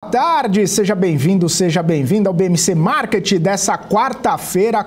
tarde, seja bem-vindo, seja bem-vinda ao BMC Market dessa quarta-feira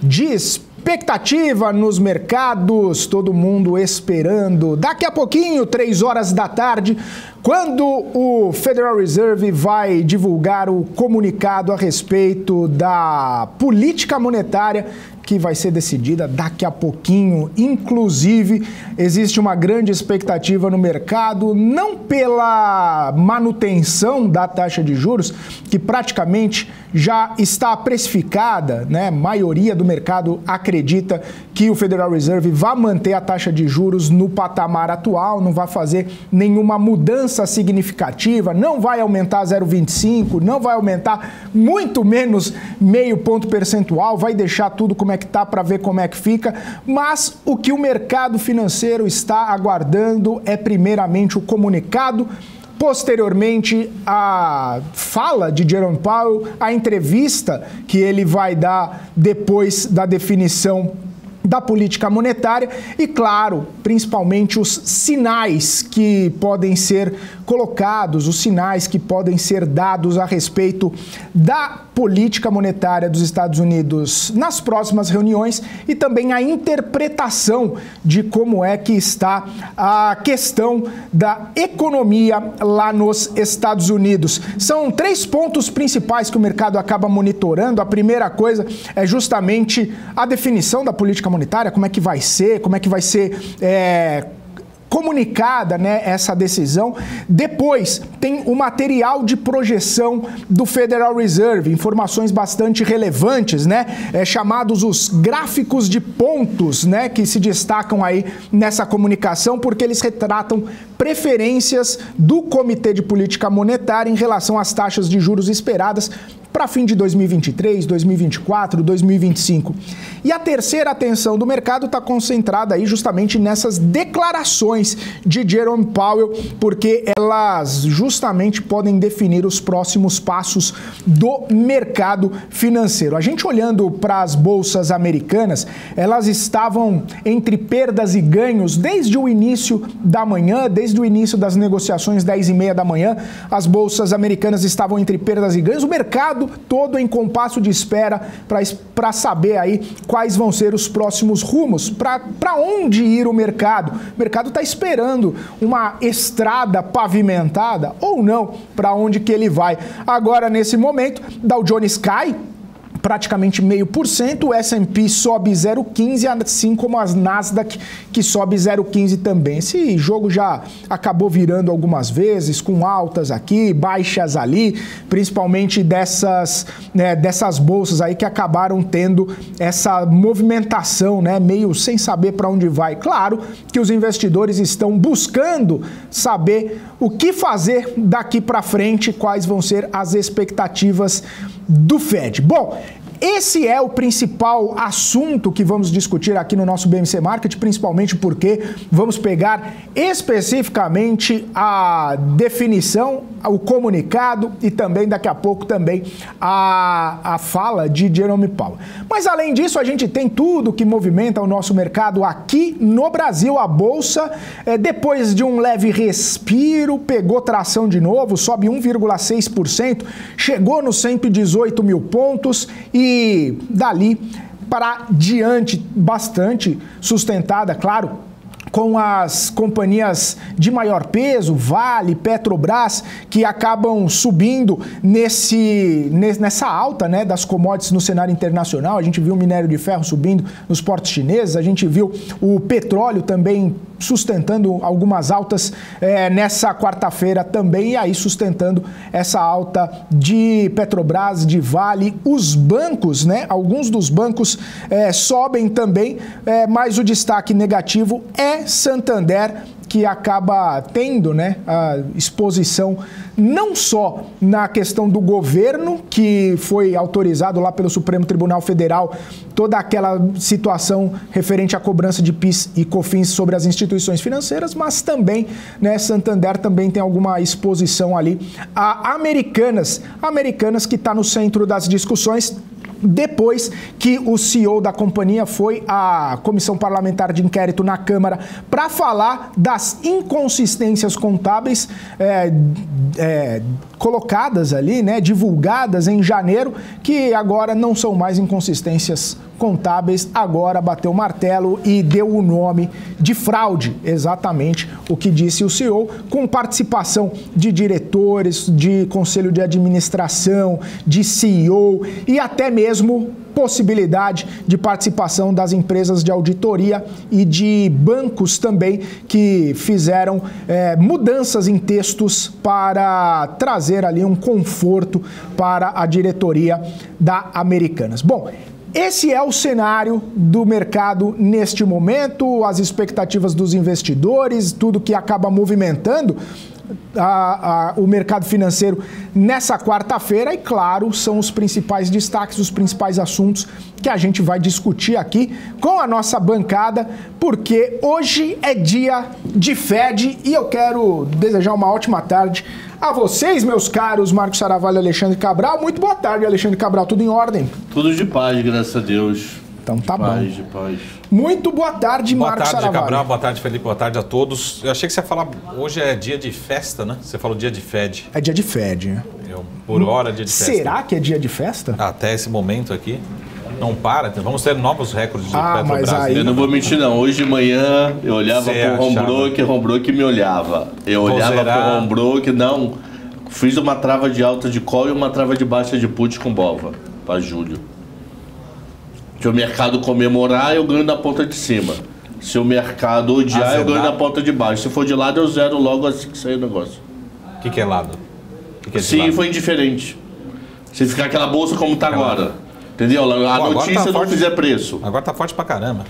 de expectativa nos mercados, todo mundo esperando. Daqui a pouquinho, 3 horas da tarde, quando o Federal Reserve vai divulgar o comunicado a respeito da política monetária que vai ser decidida daqui a pouquinho. Inclusive, existe uma grande expectativa no mercado, não pela manutenção da taxa de juros, que praticamente já está precificada, né? A maioria do mercado acredita que o Federal Reserve vai manter a taxa de juros no patamar atual, não vai fazer nenhuma mudança significativa, não vai aumentar 0,25, não vai aumentar muito menos meio ponto percentual, vai deixar tudo como é que tá para ver como é que fica, mas o que o mercado financeiro está aguardando é primeiramente o comunicado, posteriormente a fala de Jerome Powell, a entrevista que ele vai dar depois da definição da política monetária e, claro, principalmente os sinais que podem ser colocados, os sinais que podem ser dados a respeito da política monetária dos Estados Unidos nas próximas reuniões e também a interpretação de como é que está a questão da economia lá nos Estados Unidos. São 3 pontos principais que o mercado acaba monitorando. A primeira coisa é justamente a definição da política monetária, como é que vai ser comunicada, né, essa decisão. Depois tem o material de projeção do Federal Reserve, informações bastante relevantes, né, chamados os gráficos de pontos, né, que se destacam aí nessa comunicação, porque eles retratam preferências do Comitê de Política Monetária em relação às taxas de juros esperadas para fim de 2023, 2024, 2025. E a terceira atenção do mercado está concentrada aí justamente nessas declarações de Jerome Powell, porque elas justamente podem definir os próximos passos do mercado financeiro. A gente olhando para as bolsas americanas, elas estavam entre perdas e ganhos desde o início da manhã, desde o início das negociações, 10h30 da manhã, as bolsas americanas estavam entre perdas e ganhos. O mercado todo em compasso de espera para saber aí quais vão ser os próximos rumos, para onde ir o mercado. O mercado está esperando uma estrada pavimentada ou não, para onde que ele vai. Agora, nesse momento, Dow Jones cai praticamente 0,5%, o S&P sobe 0,15%, assim como as Nasdaq, que sobe 0,15% também. Esse jogo já acabou virando algumas vezes, com altas aqui, baixas ali, principalmente dessas bolsas aí que acabaram tendo essa movimentação, né, meio sem saber para onde vai. Claro que os investidores estão buscando saber o que fazer daqui para frente, quais vão ser as expectativas do Fed. Bom, esse é o principal assunto que vamos discutir aqui no nosso BMC Market, principalmente porque vamos pegar especificamente a definição, o comunicado e também daqui a pouco também a fala de Jerome Powell. Mas além disso, a gente tem tudo que movimenta o nosso mercado aqui no Brasil. A Bolsa, depois de um leve respiro, pegou tração de novo, sobe 1,6%, chegou nos 118 mil pontos e dali para diante, bastante sustentada, claro, com as companhias de maior peso, Vale, Petrobras, que acabam subindo nessa alta, né, das commodities no cenário internacional. A gente viu o minério de ferro subindo nos portos chineses, a gente viu o petróleo também sustentando algumas altas nessa quarta-feira também, e aí sustentando essa alta de Petrobras, de Vale. Os bancos, né, alguns dos bancos sobem também, mas o destaque negativo é Santander, que acaba tendo, né, a exposição não só na questão do governo, que foi autorizado lá pelo Supremo Tribunal Federal, toda aquela situação referente à cobrança de PIS e COFINS sobre as instituições financeiras, mas também, né, Santander também tem alguma exposição ali a Americanas que está no centro das discussões. depois que o CEO da companhia foi à Comissão Parlamentar de Inquérito na Câmara para falar das inconsistências contábeis colocadas ali, né, divulgadas em janeiro, que agora não são mais inconsistências contábeis, agora bateu o martelo e deu o nome de fraude, exatamente o que disse o CEO, com participação de diretores, de conselho de administração, de CEO e até mesmo possibilidade de participação das empresas de auditoria e de bancos também que fizeram mudanças em textos para trazer ali um conforto para a diretoria da Americanas. Bom, esse é o cenário do mercado neste momento, as expectativas dos investidores, tudo que acaba movimentando o mercado financeiro nessa quarta-feira e, claro, são os principais destaques, os principais assuntos que a gente vai discutir aqui com a nossa bancada, porque hoje é dia de Fed e eu quero desejar uma ótima tarde a vocês, meus caros Marcos Saravalho e Alexandre Cabral. Muito boa tarde, Alexandre Cabral, tudo em ordem? Tudo de paz, graças a Deus. Então tá bom. De paz. Muito boa tarde, Marcos Saravalho. Boa tarde, Cabral. Boa tarde, Felipe. Boa tarde a todos. Eu achei que você ia falar, hoje é dia de festa, né? Você falou dia de Fed. É dia de Fed. Por hora, dia de festa. Será que é dia de festa? Até esse momento aqui. Não para, vamos ter novos recordes de Petrobras. Aí... Eu não vou mentir, não. Hoje de manhã eu olhava pro home broker me olhava. Eu olhava pro home broker, não. Fiz uma trava de alta de call e uma trava de baixa de put com Bova para julho. Se o mercado comemorar, eu ganho na ponta de cima. Se o mercado odiar, eu ganho na ponta de baixo. Se for de lado, eu zero logo assim que sair o negócio. O que é lado? Sim, lado? Foi indiferente. Se ficar aquela bolsa como está agora. Entendeu? A notícia não fizer preço. Agora tá forte pra caramba.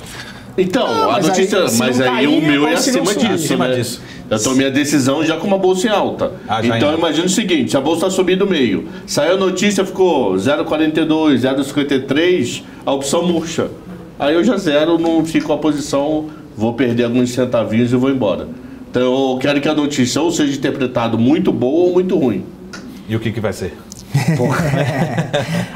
Então, a notícia... Mas aí o meu é acima disso, né? Eu tomei a decisão já com uma bolsa em alta. Então imagina o seguinte, se a bolsa subir do meio, saiu a notícia, ficou 0,42, 0,53, a opção murcha. Aí eu já zero, não fico a posição, vou perder alguns centavinhos e vou embora. Então eu quero que a notícia ou seja interpretada muito boa ou muito ruim. E o que vai ser?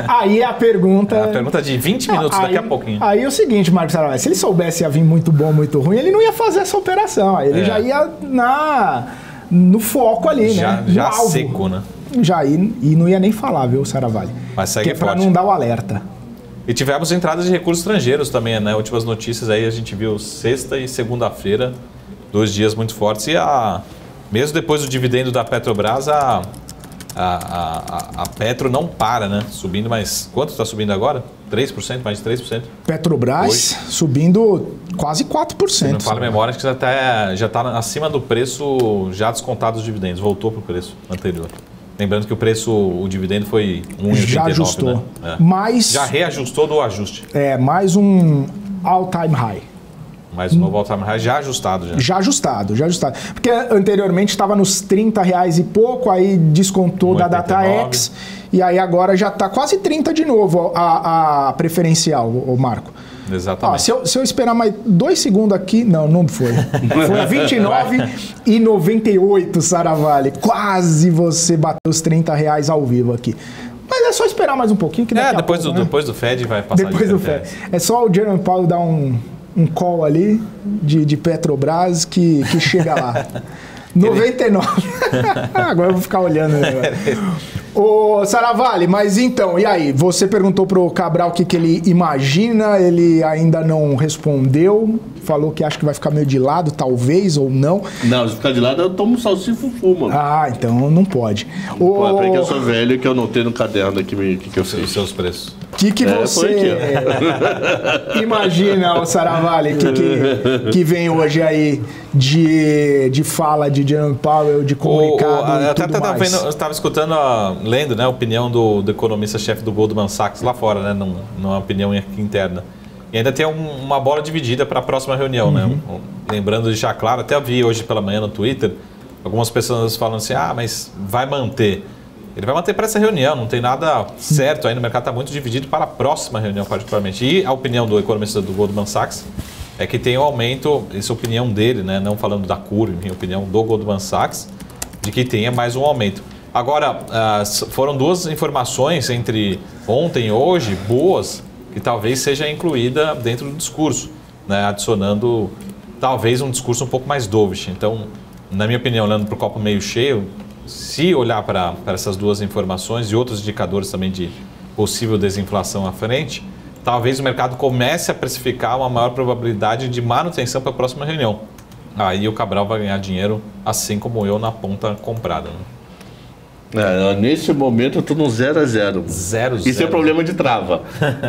Aí a pergunta... É a pergunta de 20 minutos, daqui a pouquinho. Aí é o seguinte, Marcos Saravalho, se ele soubesse ia vir muito bom, muito ruim, ele não ia fazer essa operação. Aí ele já ia no foco ali, né? Já seco, né? E não ia nem falar, viu, Saravalho? Mas segue que é pra não dar o alerta. E tivemos entradas de recursos estrangeiros também, né? Últimas notícias aí, a gente viu sexta e segunda-feira, 2 dias muito fortes. E mesmo depois do dividendo da Petrobras, a Petro não para, né? Subindo, mas quanto está subindo agora? 3%, mais de 3%? Petrobras hoje, subindo quase 4%. Se não fala a memória, acho que já está acima do preço já descontado os dividendos. Voltou para o preço anterior. Lembrando que o dividendo foi 1,89. Já ajustou. Né? Mas, já reajustou do ajuste. Mais um all-time high. Mais um novo all-time high já ajustado. Já ajustado. Porque anteriormente estava nos R$30 e pouco, aí descontou da DataX, e aí agora já está quase 30 de novo a preferencial, o Marco. Exatamente. Se eu esperar mais 2 segundos aqui, não foi. Foi a 29,98, Saravalho. Quase você bateu os R$30 ao vivo aqui. Mas é só esperar mais um pouquinho. Que depois do Fed vai passar. Depois do Fed. É só o Jerome Powell dar um call ali de Petrobras que chega lá. 99. Agora eu vou ficar olhando. Ô, Saravalho, mas então, e aí? Você perguntou pro Cabral o que ele imagina, ele ainda não respondeu, falou que acha que vai ficar meio de lado, talvez, ou não. Não, se ficar de lado eu tomo salsifufu, mano. Então não pode. Peraí que eu sou velho e que eu não tenho no caderno aqui que eu fiz. Os seus preços. O que você imagina, Saravalho, que vem hoje aí de fala de Jerome Powell, de comunicado e tudo mais? Eu estava escutando, lendo, né, a opinião do economista-chefe do Goldman Sachs lá fora, né, não é uma opinião aqui interna. E ainda tem uma bola dividida para a próxima reunião, né? Lembrando de deixar claro, até eu vi hoje pela manhã no Twitter, algumas pessoas falando assim, mas vai manter. Ele vai manter para essa reunião, não tem nada certo ainda, o mercado está muito dividido para a próxima reunião particularmente. E a opinião do economista do Goldman Sachs é que tem um aumento, essa é a opinião dele, né? Não falando da curva, minha opinião do Goldman Sachs, de que tenha mais um aumento. Agora, foram duas informações entre ontem e hoje, boas, que talvez seja incluída dentro do discurso, né? Adicionando talvez um discurso um pouco mais dovish. Então, na minha opinião, olhando para o copo meio cheio, se olhar para essas duas informações e outros indicadores também de possível desinflação à frente, talvez o mercado comece a precificar uma maior probabilidade de manutenção para a próxima reunião. Aí o Cabral vai ganhar dinheiro, assim como eu, na ponta comprada, né? Nesse momento eu estou no 0 a 0. Isso é problema de trava.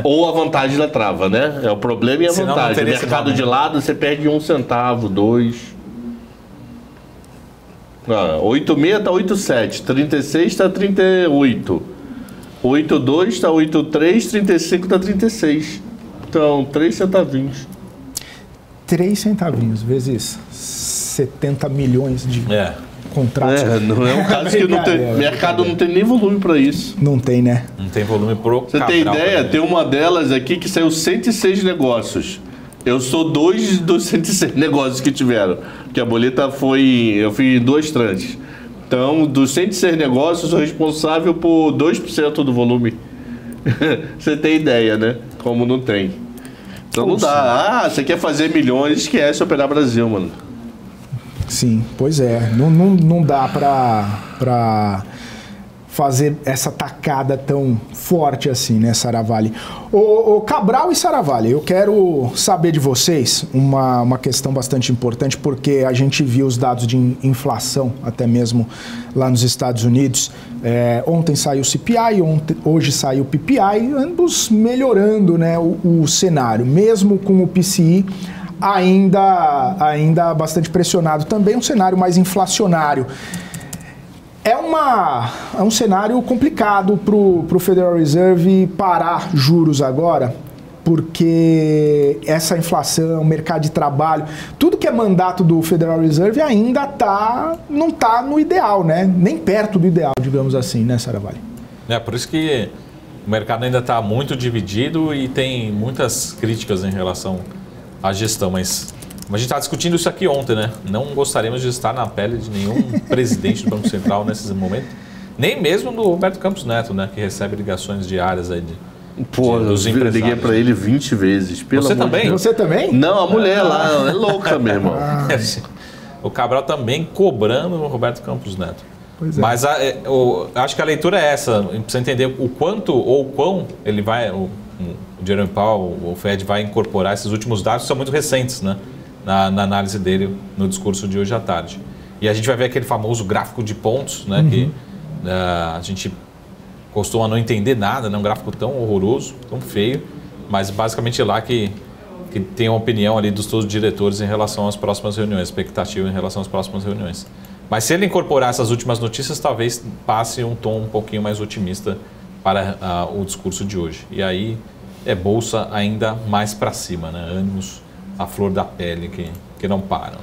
Ou a vantagem da trava, né? É o problema e a vantagem. O mercado de lado você perde 1 centavo, 2. 8,6 está 8,7. 36 está 38. 8,2 está 8,3. 35 está 36. Então, 3 centavinhos. 3 centavinhos vezes 70 milhões de... contratos. Não é um caso que não tem, mercado não tem nem volume para isso. Não tem, né? Não tem volume pro Você tem ideia? Tem uma delas aqui que saiu 106 negócios. Eu sou 2 dos 106 negócios que tiveram. Porque a boleta foi... Eu fiz 2 tranches. Então, dos 106 negócios, eu sou responsável por 2% do volume. Você tem ideia, né? Como não tem. Então não dá. Você quer fazer milhões, esquece operar Brasil, mano. Sim, pois é. Não dá para fazer essa tacada tão forte assim, né, Saravalli? O Cabral e Saravalli, eu quero saber de vocês uma questão bastante importante, porque a gente viu os dados de inflação, até mesmo lá nos Estados Unidos. Ontem saiu o CPI, hoje saiu o PPI, ambos melhorando, né, o cenário, mesmo com o PCI ainda bastante pressionado também, um cenário mais inflacionário. É um cenário complicado para o Federal Reserve parar juros agora, porque essa inflação, mercado de trabalho, tudo que é mandato do Federal Reserve ainda não está no ideal, né? Nem perto do ideal, digamos assim, né, Saravalli? Por isso que o mercado ainda está muito dividido e tem muitas críticas em relação à gestão, mas a gente estava discutindo isso aqui ontem, né? Não gostaríamos de estar na pele de nenhum presidente do Banco Central nesses momentos, nem mesmo do Roberto Campos Neto, né? Que recebe ligações diárias aí dos empresários. Eu liguei para ele 20 vezes. Você também? Você também? Não, a mulher lá é louca mesmo. O Cabral também cobrando o Roberto Campos Neto. Pois é. Mas acho que a leitura é essa, precisa entender o quanto ou quão ele vai, o Jerome Powell, o Fed vai incorporar esses últimos dados, que são muito recentes, né? Na análise dele no discurso de hoje à tarde. E a gente vai ver aquele famoso gráfico de pontos, né? Que a gente costuma não entender nada, né? Um gráfico tão horroroso, tão feio, mas basicamente lá que tem uma opinião ali dos todos os diretores em relação às próximas reuniões, expectativa em relação às próximas reuniões. Mas se ele incorporar essas últimas notícias, talvez passe um tom um pouquinho mais otimista para o discurso de hoje. E aí bolsa ainda mais para cima, né? Ânimos à flor da pele que não param.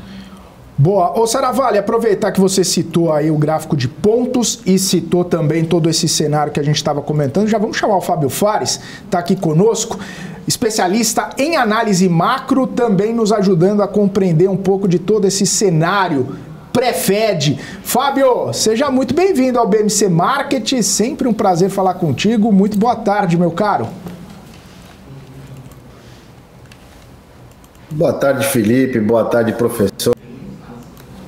Boa. Ô Saravalli, aproveitar que você citou aí o gráfico de pontos e citou também todo esse cenário que a gente estava comentando, já vamos chamar o Fábio Fares, está aqui conosco, especialista em análise macro, também nos ajudando a compreender um pouco de todo esse cenário pré-Fed. Fábio, seja muito bem-vindo ao BMC Market, sempre um prazer falar contigo, muito boa tarde, meu caro. Boa tarde, Felipe. Boa tarde, professor.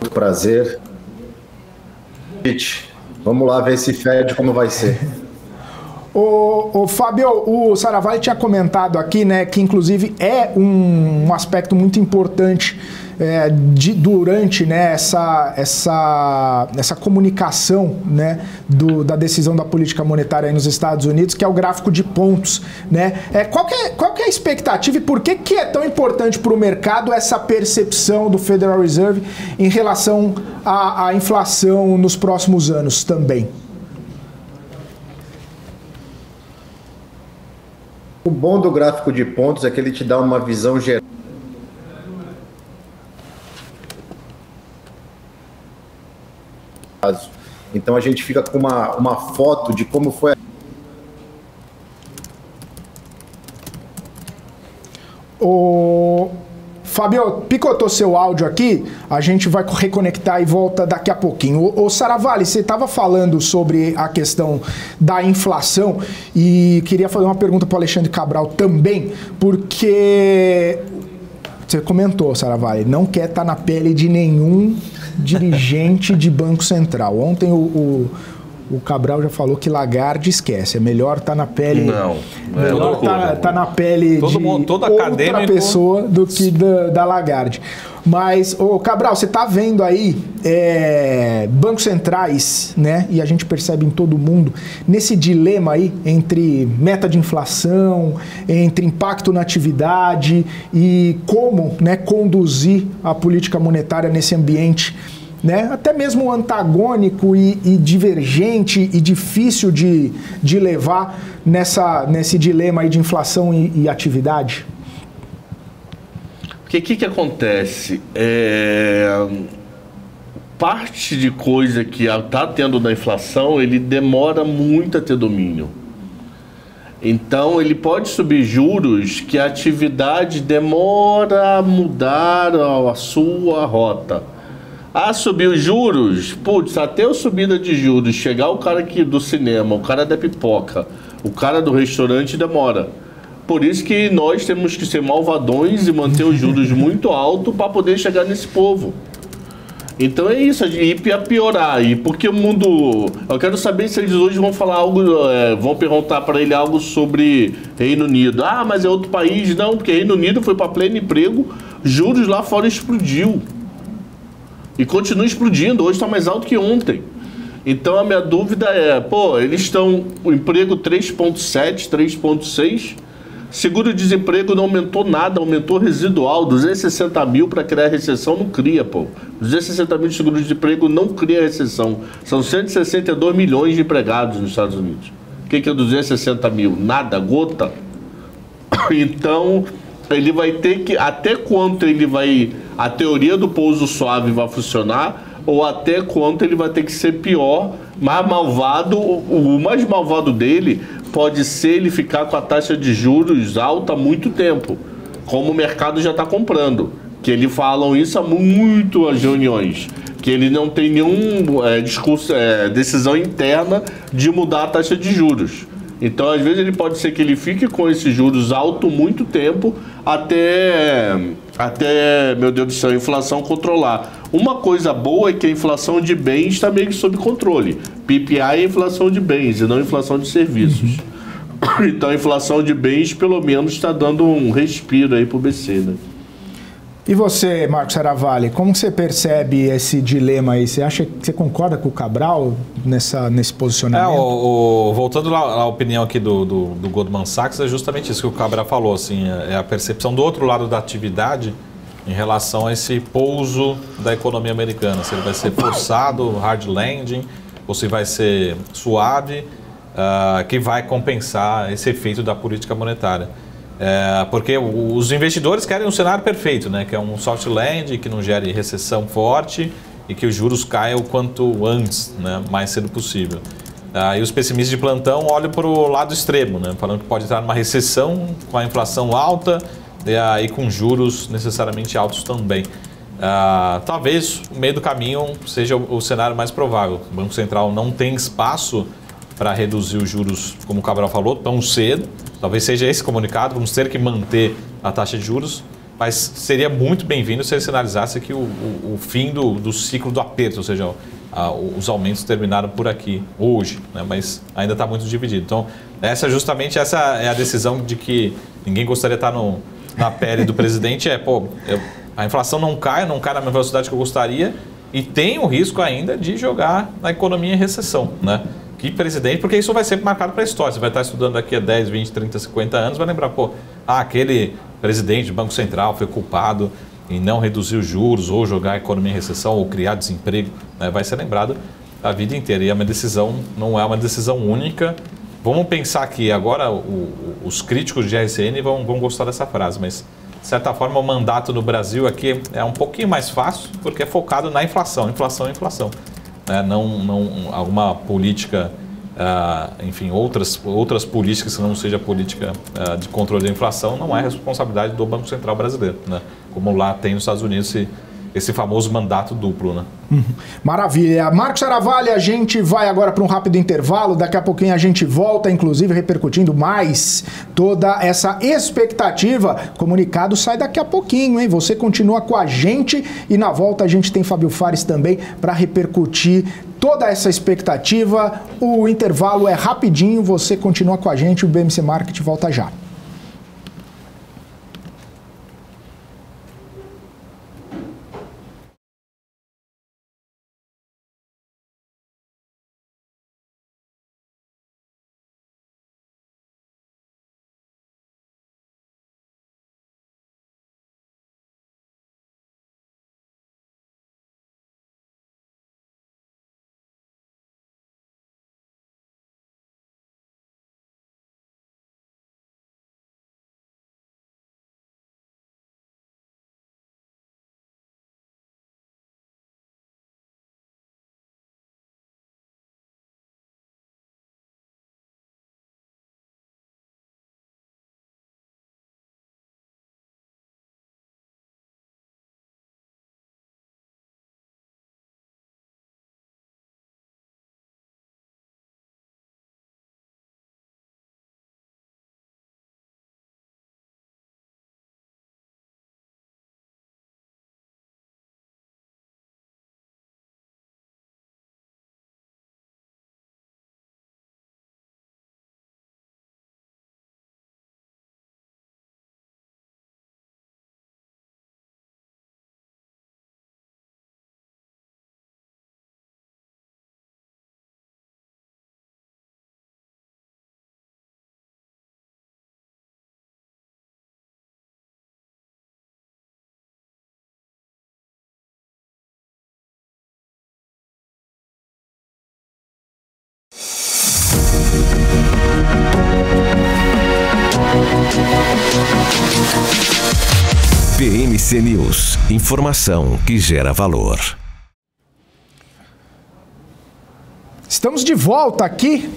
Muito prazer. Vamos lá ver esse Fed como vai ser. Ô Fábio, o Saravalli tinha comentado aqui, né, que inclusive é um aspecto muito importante durante, né, essa comunicação, né, da decisão da política monetária aí nos Estados Unidos, que é o gráfico de pontos, né? Qual que é a expectativa e por que é tão importante para o mercado essa percepção do Federal Reserve em relação à inflação nos próximos anos também? O bom do gráfico de pontos é que ele te dá uma visão geral. Então a gente fica com uma foto de como foi. Fabio, picotou seu áudio aqui, a gente vai reconectar e volta daqui a pouquinho. Ô Saravalli, você estava falando sobre a questão da inflação e queria fazer uma pergunta para o Alexandre Cabral também, porque você comentou, Saravalli, não quer estar na pele de nenhum dirigente de Banco Central. Ontem o Cabral já falou que Lagarde esquece. É melhor estar na pele. Não, melhor estar na pele de outra pessoa do que da Lagarde. Mas, Cabral, você está vendo aí bancos centrais, né? E a gente percebe em todo mundo, nesse dilema aí entre meta de inflação, entre impacto na atividade e como, né, conduzir a política monetária nesse ambiente, né, até mesmo antagônico e divergente e difícil de levar nesse dilema aí de inflação e atividade? Porque o que acontece? Parte de coisa que está tendo na inflação, ele demora muito a ter domínio. Então, ele pode subir juros que a atividade demora a mudar a sua rota. Subir os juros, até a subida de juros, chegar o cara aqui do cinema, o cara da pipoca, o cara do restaurante demora. Por isso que nós temos que ser malvadões e manter os juros muito altos para poder chegar nesse povo. Então é isso, e piorar. E porque o mundo... Eu quero saber se eles hoje vão falar algo, vão perguntar para ele algo sobre Reino Unido. Mas é outro país. Não, porque Reino Unido foi para pleno emprego, juros lá fora explodiu. E continua explodindo, hoje está mais alto que ontem. Então a minha dúvida é, eles estão, o emprego 3,7, 3,6, seguro-desemprego não aumentou nada, aumentou residual, 260 mil para criar recessão, não cria, 260 mil de seguro-desemprego não cria recessão. São 162 milhões de empregados nos Estados Unidos. O que é 260 mil? Nada, gota. Então, ele vai ter que, até quanto ele vai... A teoria do pouso suave vai funcionar, ou até quanto ele vai ter que ser pior, mais malvado. O mais malvado dele pode ser ele ficar com a taxa de juros alta há muito tempo, como o mercado já está comprando. Que eles falam isso há muitas reuniões, que ele não tem nenhum decisão interna de mudar a taxa de juros. Então, às vezes, ele pode ser que ele fique com esses juros altos muito tempo até, meu Deus do céu, a inflação controlar. Uma coisa boa é que a inflação de bens está meio que sob controle. PPI é inflação de bens e não inflação de serviços. Então, a inflação de bens, pelo menos, está dando um respiro aí para o BC, né? E você, Marcos Saravalli, como você percebe esse dilema aí? Você concorda com o Cabral nesse posicionamento? Voltando à opinião aqui do Goldman Sachs, é justamente isso que o Cabral falou, assim, é a percepção do outro lado da atividade em relação a esse pouso da economia americana. Se ele vai ser forçado, hard landing, ou se vai ser suave, que vai compensar esse efeito da política monetária. Porque os investidores querem um cenário perfeito, né? Que é um soft landing, que não gere recessão forte e que os juros caiam o quanto antes, né? Mais cedo possível. E os pessimistas de plantão olham para o lado extremo, né? Falando que pode entrar numa recessão com a inflação alta e com juros necessariamente altos também. Talvez o meio do caminho seja o cenário mais provável. O Banco Central não tem espaço para reduzir os juros, como o Cabral falou, tão cedo. Talvez seja esse comunicado, vamos ter que manter a taxa de juros, mas seria muito bem-vindo se ele sinalizasse que o fim do ciclo do aperto, ou seja, os aumentos terminaram por aqui hoje, né? Mas ainda está muito dividido. Então, essa é a decisão de que ninguém gostaria de estar na pele do presidente, a inflação não cai na mesma velocidade que eu gostaria e tem o risco ainda de jogar a economia em recessão, né? Que presidente, porque isso vai ser marcado para a história. Você vai estar estudando daqui a 10, 20, 30, 50 anos, vai lembrar, aquele presidente do Banco Central foi culpado em não reduzir os juros, ou jogar a economia em recessão, ou criar desemprego, né? Vai ser lembrado a vida inteira. E é uma decisão, não é uma decisão única. Vamos pensar que agora os críticos de RCN vão gostar dessa frase, mas de certa forma o mandato no Brasil aqui é um pouquinho mais fácil, porque é focado na inflação, inflação. Não alguma política, enfim, outras políticas que não seja política de controle da inflação, não é responsabilidade do Banco Central brasileiro, né? como lá tem nos Estados Unidos esse famoso mandato duplo, né? Maravilha. Marcos Saravalli, a gente vai agora para um rápido intervalo, daqui a pouquinho a gente volta, inclusive repercutindo mais toda essa expectativa. O comunicado sai daqui a pouquinho, hein? Você continua com a gente e na volta a gente tem Fábio Fares também para repercutir toda essa expectativa. O intervalo é rapidinho, você continua com a gente, o BMC Market volta já. BMC News, informação que gera valor. Estamos de volta aqui,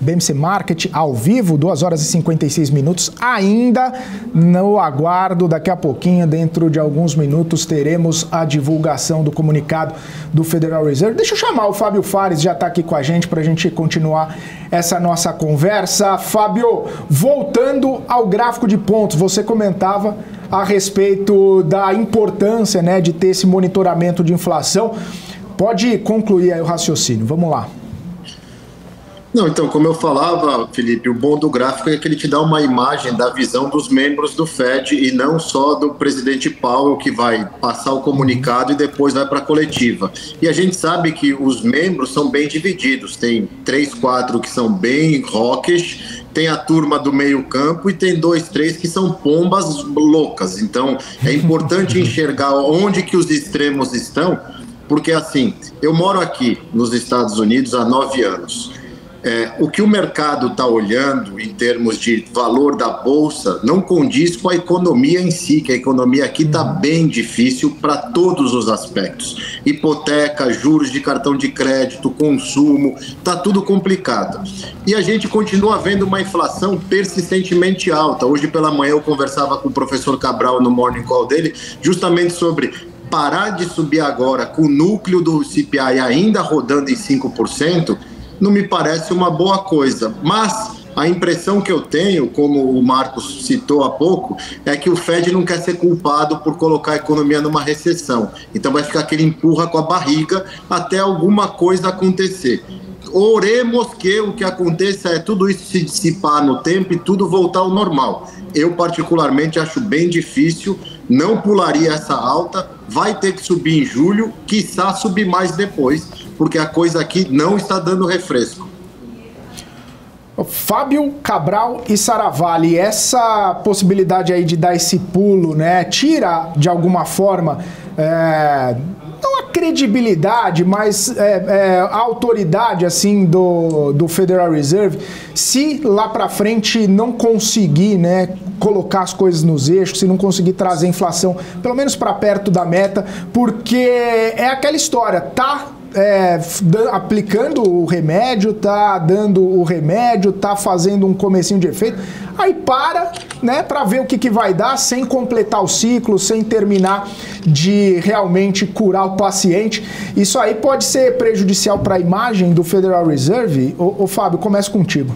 BMC Market ao vivo, 2 horas e 56 minutos, ainda no aguardo. Daqui a pouquinho, dentro de alguns minutos, teremos a divulgação do comunicado do Federal Reserve. Deixa eu chamar o Fábio Fares, já está aqui com a gente, para a gente continuar essa nossa conversa. Fábio, voltando ao gráfico de pontos, você comentava a respeito da importância, né, de ter esse monitoramento de inflação. Pode concluir aí o raciocínio, vamos lá. Não, então, como eu falava, Felipe, o bom do gráfico é que ele te dá uma imagem da visão dos membros do FED e não só do presidente Powell, que vai passar o comunicado e depois vai para a coletiva. E a gente sabe que os membros são bem divididos, tem 3, 4 que são bem hawkish, tem a turma do meio campo e tem 2, 3 que são pombas loucas. Então, é importante enxergar onde que os extremos estão, porque assim, eu moro aqui nos Estados Unidos há 9 anos. O que o mercado está olhando em termos de valor da bolsa não condiz com a economia em si, que a economia aqui está bem difícil para todos os aspectos. Hipoteca, juros de cartão de crédito, consumo, está tudo complicado. E a gente continua vendo uma inflação persistentemente alta. Hoje pela manhã eu conversava com o professor Cabral no Morning Call dele, justamente sobre parar de subir agora com o núcleo do CPI ainda rodando em 5%, não me parece uma boa coisa, mas a impressão que eu tenho, como o Marcos citou há pouco, é que o FED não quer ser culpado por colocar a economia numa recessão. Então vai ficar aquele empurra com a barriga até alguma coisa acontecer. Oremos que o que aconteça é tudo isso se dissipar no tempo e tudo voltar ao normal. Eu particularmente acho bem difícil, não pularia essa alta, vai ter que subir em julho, quiçá subir mais depois, porque a coisa aqui não está dando refresco. Fábio Cabral e Saravalli, essa possibilidade aí de dar esse pulo, né, tira de alguma forma, não a credibilidade, mas a autoridade assim do Federal Reserve, se lá para frente não conseguir, né, colocar as coisas nos eixos, se não conseguir trazer a inflação pelo menos para perto da meta, porque é aquela história, tá aplicando o remédio, tá dando o remédio, tá fazendo um comecinho de efeito, aí para, né, para ver o que vai dar, sem completar o ciclo, sem terminar de realmente curar o paciente. Isso aí pode ser prejudicial para a imagem do Federal Reserve? Ô Fábio, começo contigo.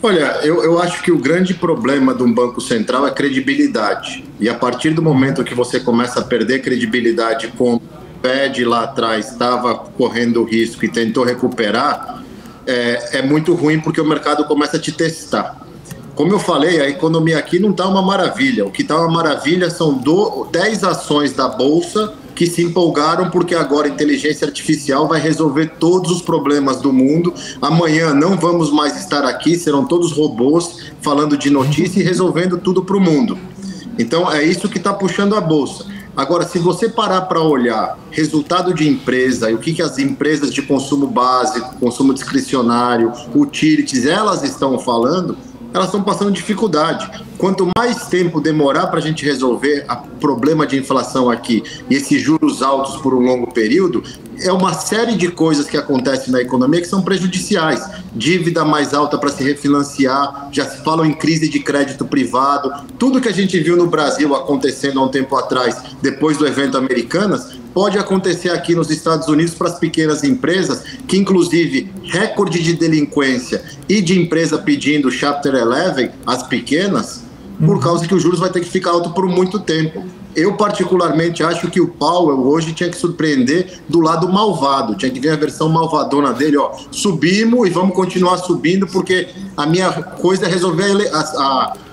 Olha, eu acho que o grande problema de um banco central é credibilidade. E a partir do momento que você começa a perder credibilidade com o Fed lá atrás estava correndo risco e tentou recuperar, é muito ruim porque o mercado começa a te testar. Como eu falei, a economia aqui não está uma maravilha. O que está uma maravilha são 10 ações da Bolsa que se empolgaram porque agora a inteligência artificial vai resolver todos os problemas do mundo. Amanhã não vamos mais estar aqui, serão todos robôs falando de notícia e resolvendo tudo para o mundo. Então é isso que está puxando a Bolsa. Agora, se você parar para olhar resultado de empresa e o que as empresas de consumo básico, consumo discricionário, utilities, elas estão falando, elas estão passando dificuldade. Quanto mais tempo demorar para a gente resolver o problema de inflação aqui e esses juros altos por um longo período, é uma série de coisas que acontecem na economia que são prejudiciais. Dívida mais alta para se refinanciar, já se fala em crise de crédito privado. Tudo que a gente viu no Brasil acontecendo há um tempo atrás, depois do evento Americanas, pode acontecer aqui nos Estados Unidos para as pequenas empresas, que inclusive recorde de delinquência e de empresa pedindo Chapter 11, as pequenas, por causa que os juros vai ter que ficar alto por muito tempo. Eu particularmente acho que o Powell hoje tinha que surpreender do lado malvado, tinha que ver a versão malvadona dele, ó, subimos e vamos continuar subindo porque a minha coisa é resolver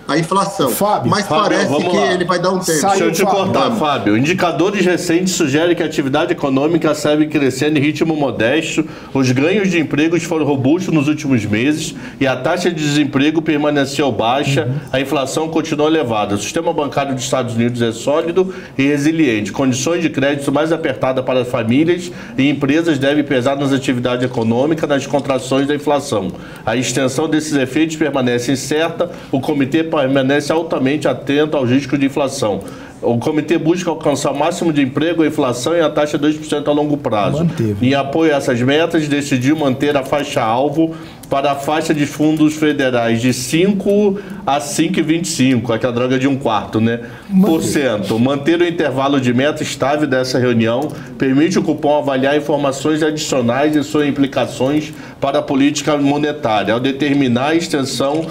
a inflação. Fábio, mas parece que ele vai dar um tempo. Deixa eu te cortar, Fábio. Indicadores recentes sugerem que a atividade econômica segue crescendo em ritmo modesto, os ganhos de empregos foram robustos nos últimos meses e a taxa de desemprego permaneceu baixa, a inflação continua elevada. O sistema bancário dos Estados Unidos é sólido e resiliente. Condições de crédito mais apertadas para as famílias e empresas devem pesar nas atividades econômicas nas contrações da inflação. A extensão desses efeitos permanece incerta. O comitê permanece altamente atento aos riscos de inflação. O comitê busca alcançar o máximo de emprego, a inflação e a taxa de 2% a longo prazo. Em apoio a essas metas, decidiu manter a faixa-alvo para a faixa de fundos federais de 5 a 5,25, aquela droga de 1/4, né? %. Manter o intervalo de meta estável dessa reunião permite o cupom avaliar informações adicionais e suas implicações para a política monetária, ao determinar a extensão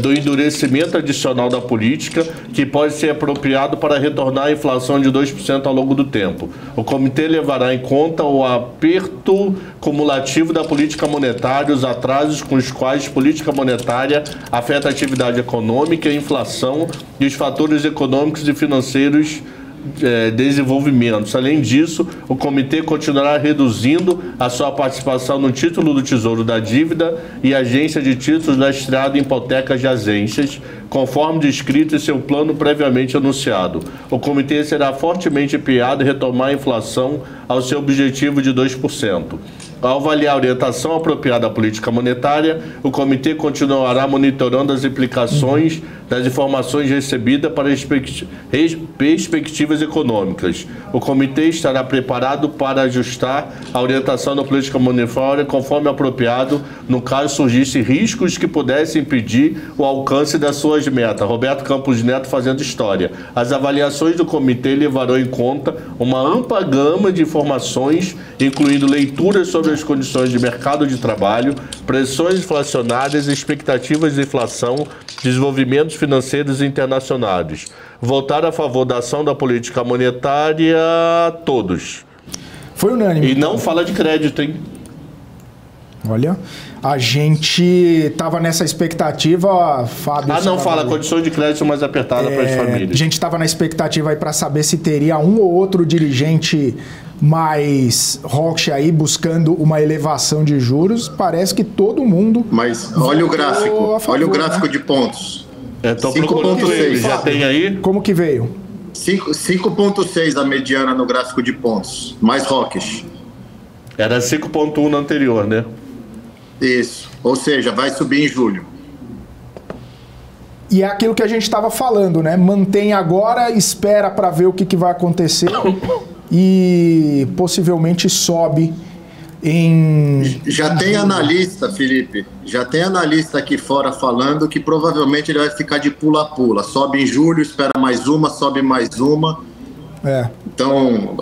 do endurecimento adicional da política, que pode ser apropriado para retornar a inflação de 2% ao longo do tempo. O comitê levará em conta o aperto cumulativo da política monetária, os atrasos com os quais a política monetária afeta a atividade econômica, a inflação e os fatores econômicos e financeiros desenvolvimentos. Além disso, o comitê continuará reduzindo a sua participação no título do Tesouro da Dívida e agência de títulos lastreado em hipotecas de agências, conforme descrito em seu plano previamente anunciado. O comitê será fortemente empenhado em retomar a inflação ao seu objetivo de 2%. Ao avaliar a orientação apropriada à política monetária, o comitê continuará monitorando as implicações das informações recebidas para as perspectivas econômicas. O comitê estará preparado para ajustar a orientação da política monetária conforme apropriado, no caso surgissem riscos que pudessem impedir o alcance das suas metas. Roberto Campos Neto fazendo história. As avaliações do comitê levarão em conta uma ampla gama de informações, incluindo leituras sobre as condições de mercado de trabalho, pressões inflacionárias, expectativas de inflação, desenvolvimentos financeiros internacionais. Votar a favor da ação da política monetária, todos. Foi unânime. E não fala de crédito, hein? Olha, a gente estava nessa expectativa, Fábio... não fala, condições de crédito mais apertadas para as famílias. A gente estava na expectativa aí para saber se teria um ou outro dirigente mais rock aí buscando uma elevação de juros. Parece que todo mundo... Mas olha o gráfico, olha o gráfico, de pontos. Estou procurando ele, já tem aí? Como que veio? 5,6 a mediana no gráfico de pontos, mais rockish. Era 5,1 no anterior, né? Isso, ou seja, vai subir em julho. E é aquilo que a gente estava falando, né? Mantém agora, espera para ver o que vai acontecer. e possivelmente sobe em... Já tem analista, Felipe, já tem analista aqui fora falando que provavelmente ele vai ficar de pula-pula. Sobe em julho, espera mais uma, sobe mais uma. Então,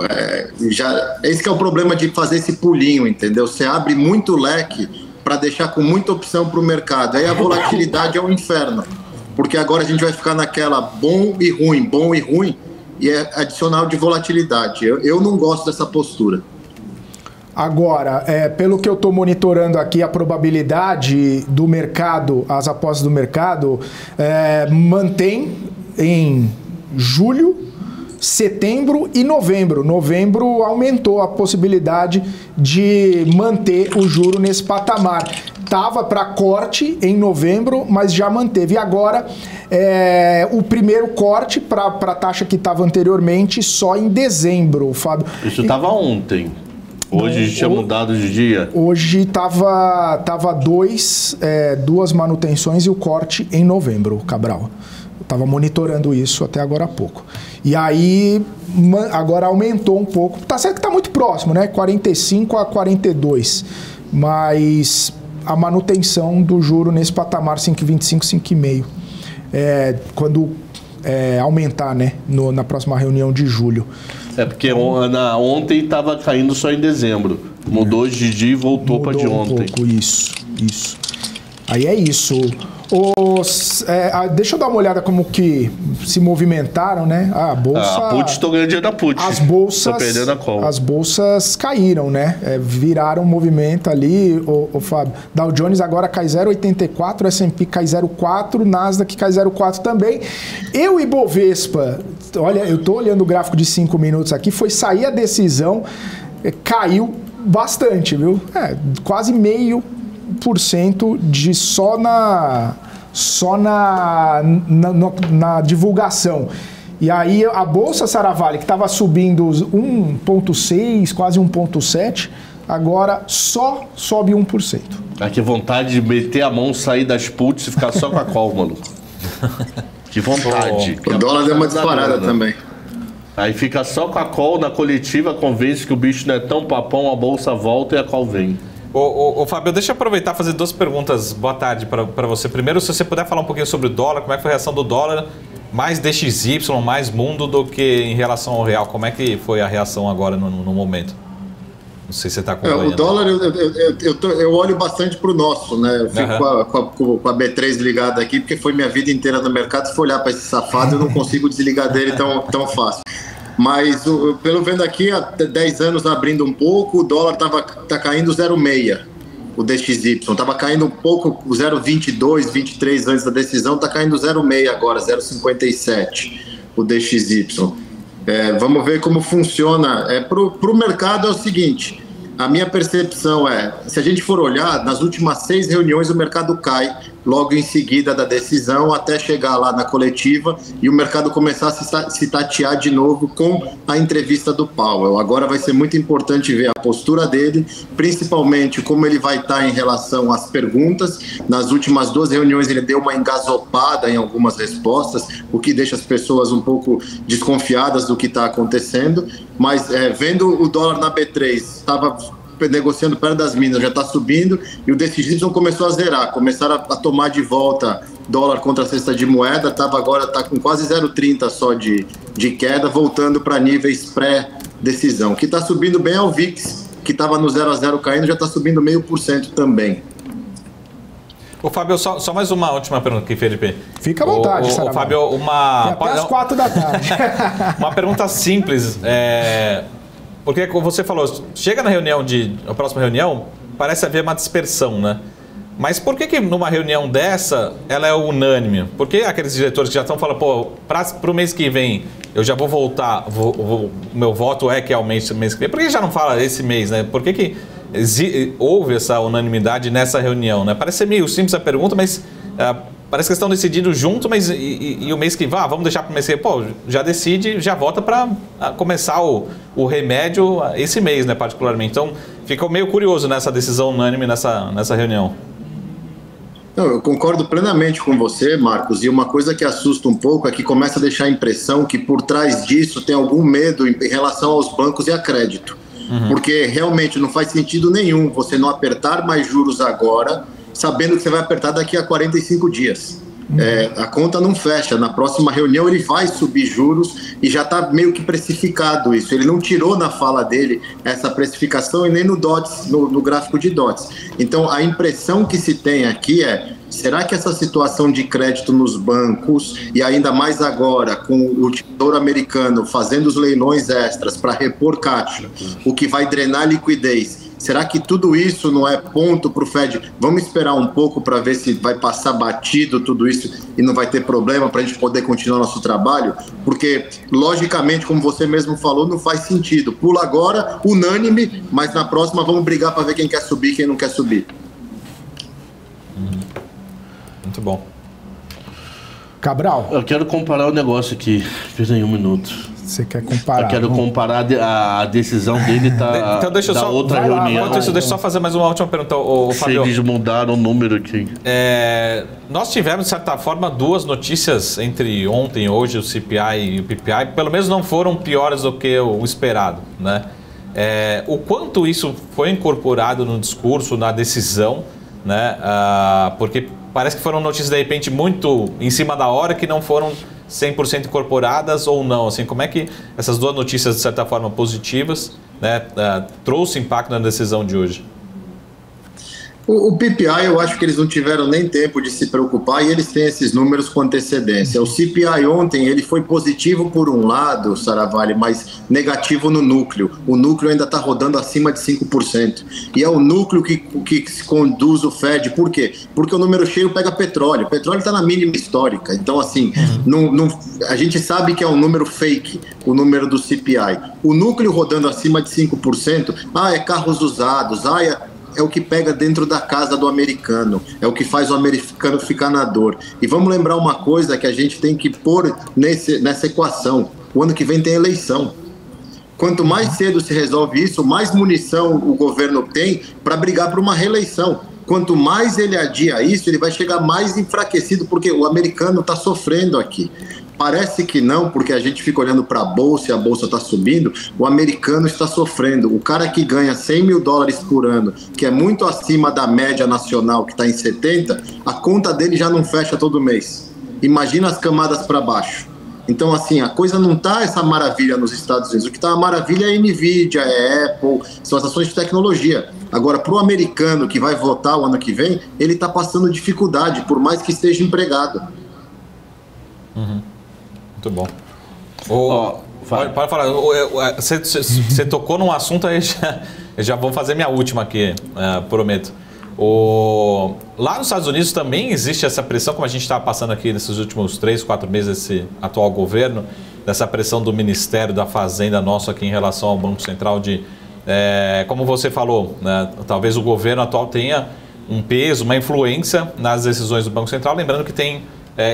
esse que é o problema de fazer esse pulinho, entendeu? Você abre muito leque para deixar com muita opção para o mercado. Aí a volatilidade é um inferno, porque agora a gente vai ficar naquela bom e ruim, e é adicional de volatilidade. Eu não gosto dessa postura. Agora, pelo que eu estou monitorando aqui, a probabilidade do mercado, as apostas do mercado, mantém em julho, setembro e novembro. Novembro aumentou a possibilidade de manter o juro nesse patamar. Estava para corte em novembro, mas já manteve. E agora, o primeiro corte para a taxa que estava anteriormente só em dezembro, Fábio. Isso estava ontem. Hoje a gente tinha mudado de dia? Hoje estava duas manutenções e o corte em novembro, Cabral. Eu estava monitorando isso até agora há pouco. E aí, agora aumentou um pouco. Tá certo que está muito próximo, né? 45 a 42. Mas a manutenção do juro nesse patamar 5,25, 5,5. Quando aumentar, né? Na próxima reunião de julho. Porque ontem estava caindo só em dezembro. Mudou de dia e voltou para de ontem. Um pouco, isso. Aí é isso. Deixa eu dar uma olhada como que se movimentaram, né? A bolsa... A put, estou ganhando dinheiro da put. As bolsas... Tô perdendo a call. As bolsas caíram, né? Viraram um movimento ali, o Fábio. Dow Jones agora cai 0,84, S&P cai 0,4, Nasdaq cai 0,4 também. Eu e Bovespa, olha, eu tô olhando o gráfico de 5 minutos aqui, foi sair a decisão, caiu bastante, viu? Quase 0,5% de só na divulgação. E aí a Bolsa Saravalli, que estava subindo 1,6%, quase 1,7%, agora só sobe 1%. Que vontade de meter a mão, sair das puts e ficar só com a call, mano. Que vontade. O dólar deu uma disparada também. Aí fica só com a call na coletiva, convence que o bicho não é tão papão, a bolsa volta e a call vem. Fábio, deixa eu aproveitar e fazer duas perguntas. Boa tarde para você. Primeiro, se você puder falar um pouquinho sobre o dólar, como é que foi a reação do dólar, mais DXY, mais mundo do que em relação ao real? Como é que foi a reação agora no momento? Não sei se você está acompanhando. O dólar, eu olho bastante para o nosso, né? Eu fico com a B3 ligada aqui, porque foi minha vida inteira no mercado. Se for olhar para esse safado, eu não consigo desligar dele tão fácil. Mas, pelo vendo aqui, há 10 anos abrindo um pouco, o dólar tá caindo 0,6, o DXY. Estava caindo um pouco, o 0,22, 23 antes da decisão, está caindo 0,6 agora, 0,57, o DXY. Vamos ver como funciona. Para o mercado é o seguinte, a minha percepção se a gente for olhar, nas últimas 6 reuniões o mercado cai, logo em seguida da decisão, até chegar lá na coletiva e o mercado começar a se tatear de novo com a entrevista do Powell. Agora vai ser muito importante ver a postura dele, principalmente como ele vai estar em relação às perguntas. Nas últimas 2 reuniões ele deu uma engasopada em algumas respostas, o que deixa as pessoas um pouco desconfiadas do que está acontecendo, mas vendo o dólar na B3, estava negociando perto das minas, já está subindo, e o DXY começou a zerar, começaram a tomar de volta dólar contra a cesta de moeda, agora está com quase 0,30 só de queda, voltando para níveis pré-decisão. O que está subindo bem é o VIX, que estava no 0 a 0 caindo, já está subindo 0,5% também. Fábio, só mais uma última pergunta aqui, Felipe. Fica à vontade, Fábio, até às 4 da tarde. Uma pergunta simples, porque você falou, chega na a próxima reunião, parece haver uma dispersão, né? Mas por que numa reunião dessa, ela é unânime? Por que aqueles diretores que já estão falando, para o mês que vem, eu já vou voltar, meu voto que é o mês que vem. Por que já não fala esse mês, né? Por que houve essa unanimidade nessa reunião, né? Parece ser meio simples a pergunta, mas parece que estão decidindo junto, mas e o mês que vem, vamos deixar para o mês que vem, já decide, já volta para começar o remédio esse mês, né, particularmente. Então, ficou meio curioso nessa decisão unânime nessa reunião. Não, eu concordo plenamente com você, Marcos, e uma coisa que assusta um pouco é que começa a deixar a impressão que por trás disso tem algum medo em relação aos bancos e a crédito. Porque realmente não faz sentido nenhum você não apertar mais juros agora, sabendo que você vai apertar daqui a 45 dias. A conta não fecha. Na próxima reunião ele vai subir juros e já está meio que precificado isso. Ele não tirou na fala dele essa precificação e nem no DOTS, no gráfico de DOTS. Então a impressão que se tem aqui é: será que essa situação de crédito nos bancos, e ainda mais agora com o Tesouro Americano fazendo os leilões extras para repor caixa, o que vai drenar liquidez, será que tudo isso não é ponto para o Fed? Vamos esperar um pouco para ver se vai passar batido tudo isso e não vai ter problema para a gente poder continuar nosso trabalho? Porque, logicamente, como você mesmo falou, não faz sentido. Pula agora, unânime, mas na próxima vamos brigar para ver quem quer subir e quem não quer subir. Muito bom. Cabral. Eu quero comparar o negócio aqui. Espera aí um minuto. Você quer comparar? Eu quero comparar a decisão dele então deixa da só, outra reunião. Enquanto isso, deixa eu só fazer mais uma última pergunta, Fabio. Se eles mudaram o número aqui. Nós tivemos, de certa forma, duas notícias entre ontem e hoje, o CPI e o PPI, pelo menos não foram piores do que o esperado, né? O quanto isso foi incorporado no discurso, na decisão, né? Porque parece que foram notícias, de repente, muito em cima da hora, que não foram 100% incorporadas ou não. Assim, como é que essas duas notícias, de certa forma, positivas, né, trouxe impacto na decisão de hoje? O PPI, eu acho que eles não tiveram nem tempo de se preocupar e eles têm esses números com antecedência. O CPI ontem, ele foi positivo por um lado, Saravalli, mas negativo no núcleo. O núcleo ainda está rodando acima de 5%. E é o núcleo que conduz o Fed. Por quê? Porque o número cheio pega petróleo. O petróleo está na mínima histórica. Então, assim, a gente sabe que é um número fake, o número do CPI. O núcleo rodando acima de 5%, é carros usados, é o que pega dentro da casa do americano, é o que faz o americano ficar na dor. E vamos lembrar uma coisa que a gente tem que pôr nessa equação: o ano que vem tem eleição. Quanto mais cedo se resolve isso, mais munição o governo tem para brigar por uma reeleição. Quanto mais ele adia isso, ele vai chegar mais enfraquecido, porque o americano está sofrendo aqui. Parece que não, porque a gente fica olhando para a Bolsa e a Bolsa está subindo. O americano está sofrendo. O cara que ganha $100 mil por ano, que é muito acima da média nacional, que está em 70, a conta dele já não fecha todo mês. Imagina as camadas para baixo. Então, assim, a coisa não está essa maravilha nos Estados Unidos. O que está uma maravilha é a Nvidia, é a Apple, são as ações de tecnologia. Agora, para o americano que vai votar o ano que vem, ele está passando dificuldade, por mais que esteja empregado. Muito bom. Pode falar. Você tocou num assunto aí, já vou fazer minha última aqui, prometo. Lá nos Estados Unidos também existe essa pressão, como a gente está passando aqui nesses últimos 3, 4 meses desse atual governo, dessa pressão do Ministério da Fazenda nosso aqui em relação ao Banco Central como você falou, né, talvez o governo atual tenha um peso, uma influência nas decisões do Banco Central, lembrando que tem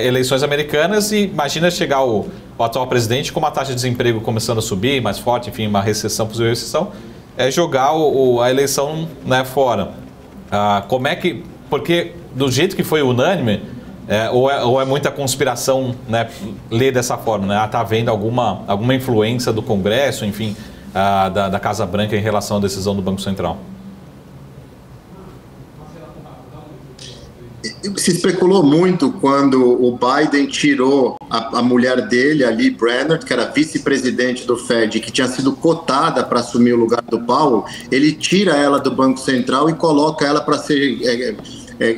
eleições americanas e imagina chegar o atual presidente com uma taxa de desemprego começando a subir, mais forte, enfim, uma recessão, possível recessão, jogar a eleição, né, fora. Como é que... Porque do jeito que foi unânime, ou é muita conspiração, né, ler dessa forma, né? Está havendo alguma influência do Congresso, enfim, da Casa Branca em relação à decisão do Banco Central? Se especulou muito quando o Biden tirou a mulher dele, a Lee Brainerd, que era vice-presidente do Fed, que tinha sido cotada para assumir o lugar do Powell. Ele tira ela do Banco Central e coloca ela para ser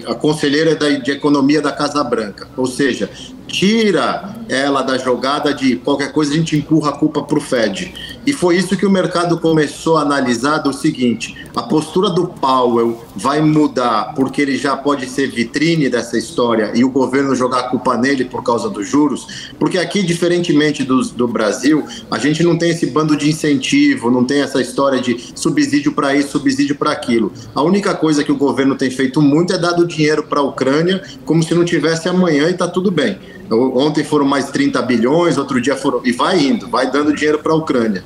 a conselheira de economia da Casa Branca. Ou seja, tira ela da jogada de qualquer coisa, a gente empurra a culpa para o Fed. E foi isso que o mercado começou a analisar, do seguinte: a postura do Powell vai mudar porque ele já pode ser vitrine dessa história e o governo jogar a culpa nele por causa dos juros, porque aqui, diferentemente do Brasil, a gente não tem esse bando de incentivo, não tem essa história de subsídio para isso, subsídio para aquilo. A única coisa que o governo tem feito muito é dado dinheiro para a Ucrânia como se não tivesse amanhã e está tudo bem. Ontem foram mais 30 bilhões, outro dia foram... E vai indo, vai dando dinheiro para a Ucrânia.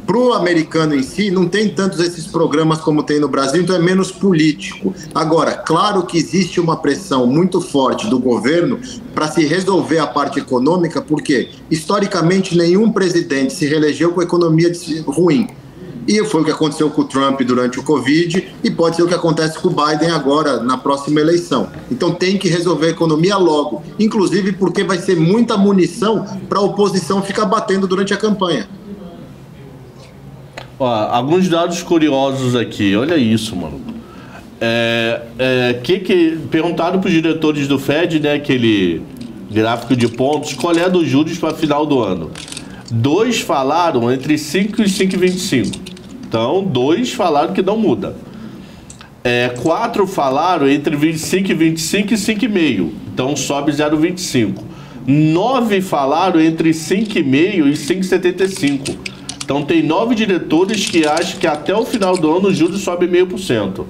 Para o americano em si, não tem tantos esses programas como tem no Brasil, então é menos político. Agora, claro que existe uma pressão muito forte do governo para se resolver a parte econômica, porque historicamente nenhum presidente se reelegeu com a economia ruim. E foi o que aconteceu com o Trump durante o Covid e pode ser o que acontece com o Biden agora, na próxima eleição. Então tem que resolver a economia logo, inclusive porque vai ser muita munição para a oposição ficar batendo durante a campanha. Ó, alguns dados curiosos aqui, olha isso, mano. Perguntaram para os diretores do Fed, né, aquele gráfico de pontos, qual é dos juros para final do ano. 2 falaram entre 5 e 5,25. Então, 2 falaram que não muda. 4 falaram entre 25 e 25 e 5,5. Então, sobe 0,25. 9 falaram entre 5,5 e 5,75. Então, tem 9 diretores que acham que até o final do ano o juros sobe 0,5%.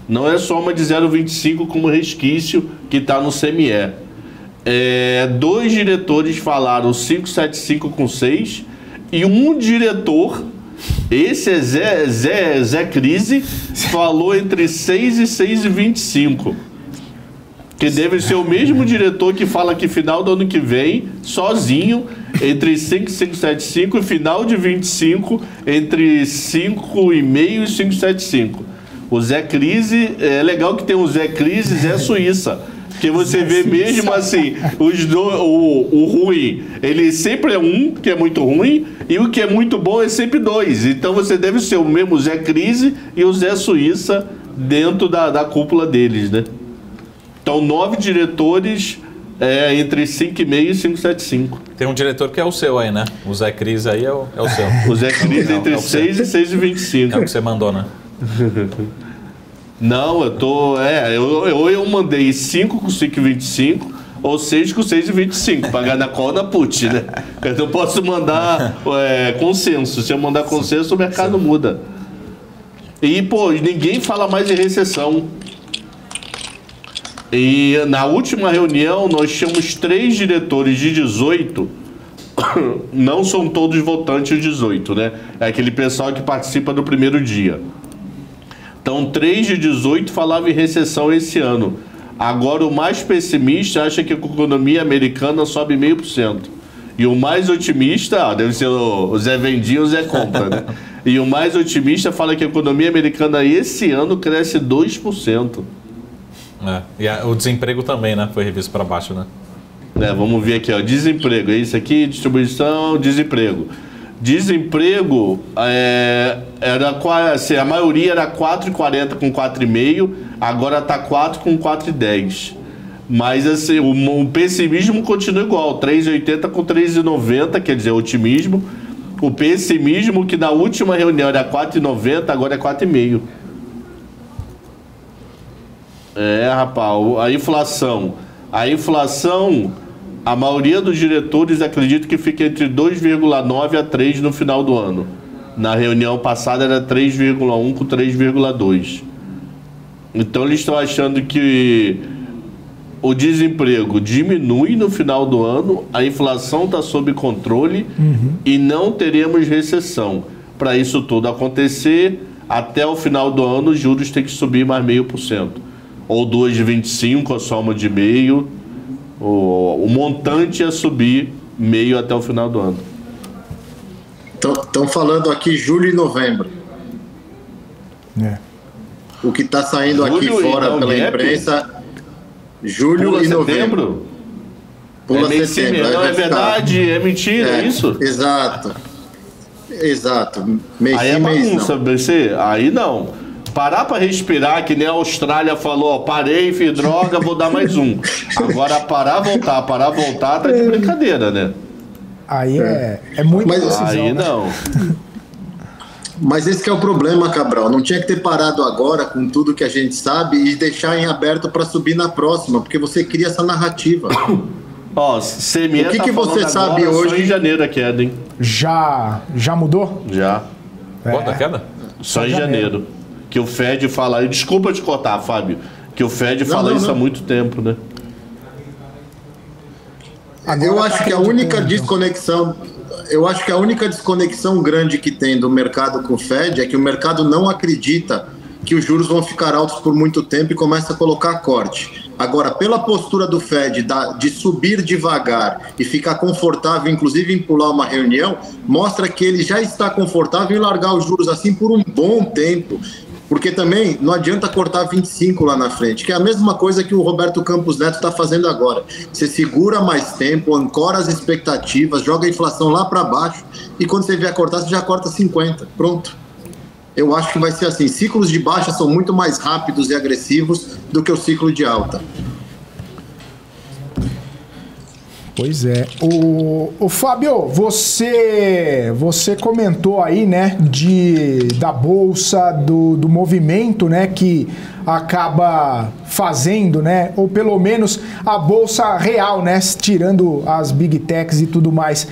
Não é só uma de 0,25 como resquício que está no CME. 2 diretores falaram 5,75 com 6 e um diretor, esse é Zé Crise, falou entre 6 e 6,25. Que deve ser o mesmo diretor que fala que final do ano que vem, sozinho, entre 5 e 5,75 e final de 25 entre 5,5 e 5,75. O Zé Crise, é legal que tem um Zé Crise, Zé Suíça. Porque você vê mesmo assim, o ruim, ele sempre é um que é muito ruim, e o que é muito bom é sempre 2. Então você deve ser o mesmo Zé Crise e o Zé Suíça dentro da cúpula deles, né? Então 9 diretores entre 5,5 e 5,75. Tem um diretor que é o seu aí, né? O Zé Crise aí é o seu. O Zé Crise entre 6 e 6,25. É o que você mandou, né? Não, eu mandei 5 com 5,25 ou 6 com 6,25 para ganhar na call na put, né? Eu não posso mandar consenso. Se eu mandar consenso, o mercado muda. E, pô, ninguém fala mais em recessão. E na última reunião nós tínhamos 3 diretores de 18. Não são todos votantes 18, né? É aquele pessoal que participa do primeiro dia. Então, 3 de 18 falavam em recessão esse ano. Agora, o mais pessimista acha que a economia americana sobe 0,5%. E o mais otimista, deve ser o Zé Vendinho ou o Zé Compra, né? E o mais otimista fala que a economia americana esse ano cresce 2%. E o desemprego também, né? Foi revisto para baixo, né? Vamos ver aqui, ó. Desemprego. É isso aqui, distribuição, desemprego. Desemprego, assim, a maioria era 4,40 com 4,5, agora está 4 com 4,10. Mas assim, o pessimismo continua igual, 3,80 com 3,90, quer dizer, otimismo. O pessimismo, que na última reunião era 4,90, agora é 4,5. Rapaz, a inflação. A maioria dos diretores acredita que fica entre 2,9 a 3 no final do ano. Na reunião passada era 3,1 com 3,2. Então eles estão achando que o desemprego diminui no final do ano, a inflação está sob controle e não teremos recessão. Para isso tudo acontecer, até o final do ano os juros têm que subir mais 0,5%. Ou 2,25, a soma de meio. O montante ia subir 0,5% até o final do ano. Estão falando aqui julho e novembro. O que está saindo aqui fora pela imprensa, julho Pula e novembro. Setembro? Pula setembro. Não é verdade, é mentira, é isso? Exato. Mês aí sim, é bagunça, não. BC. Aí não. Parar para respirar, que nem a Austrália falou, parei, fiz droga, vou dar mais um. Agora parar, voltar, tá de brincadeira, né? Aí é muito decisão, aí né? não. Mas esse que é o problema, Cabral. Não tinha que ter parado agora com tudo que a gente sabe e deixar em aberto para subir na próxima, porque você cria essa narrativa. Ó, CME o que você sabe hoje? Só em janeiro a queda, hein? Já mudou? Já. Quanto a queda? Só em janeiro. Que o Fed fala... Desculpa te cortar, Fábio. Que o Fed fala isso há muito tempo, né? Eu acho que a única desconexão... Eu acho que a única desconexão grande que tem do mercado com o Fed é que o mercado não acredita que os juros vão ficar altos por muito tempo e começa a colocar corte. Agora, pela postura do Fed de subir devagar e ficar confortável, inclusive em pular uma reunião, mostra que ele já está confortável em largar os juros assim por um bom tempo. Porque também não adianta cortar 25 lá na frente, que é a mesma coisa que o Roberto Campos Neto está fazendo agora. Você segura mais tempo, ancora as expectativas, joga a inflação lá para baixo e quando você vier cortar, você já corta 50. Pronto. Eu acho que vai ser assim. Ciclos de baixa são muito mais rápidos e agressivos do que o ciclo de alta. Pois é. O Fábio, você comentou aí, né, da bolsa, do movimento, né, que acaba fazendo, né, ou pelo menos a bolsa real, né, tirando as big techs e tudo mais.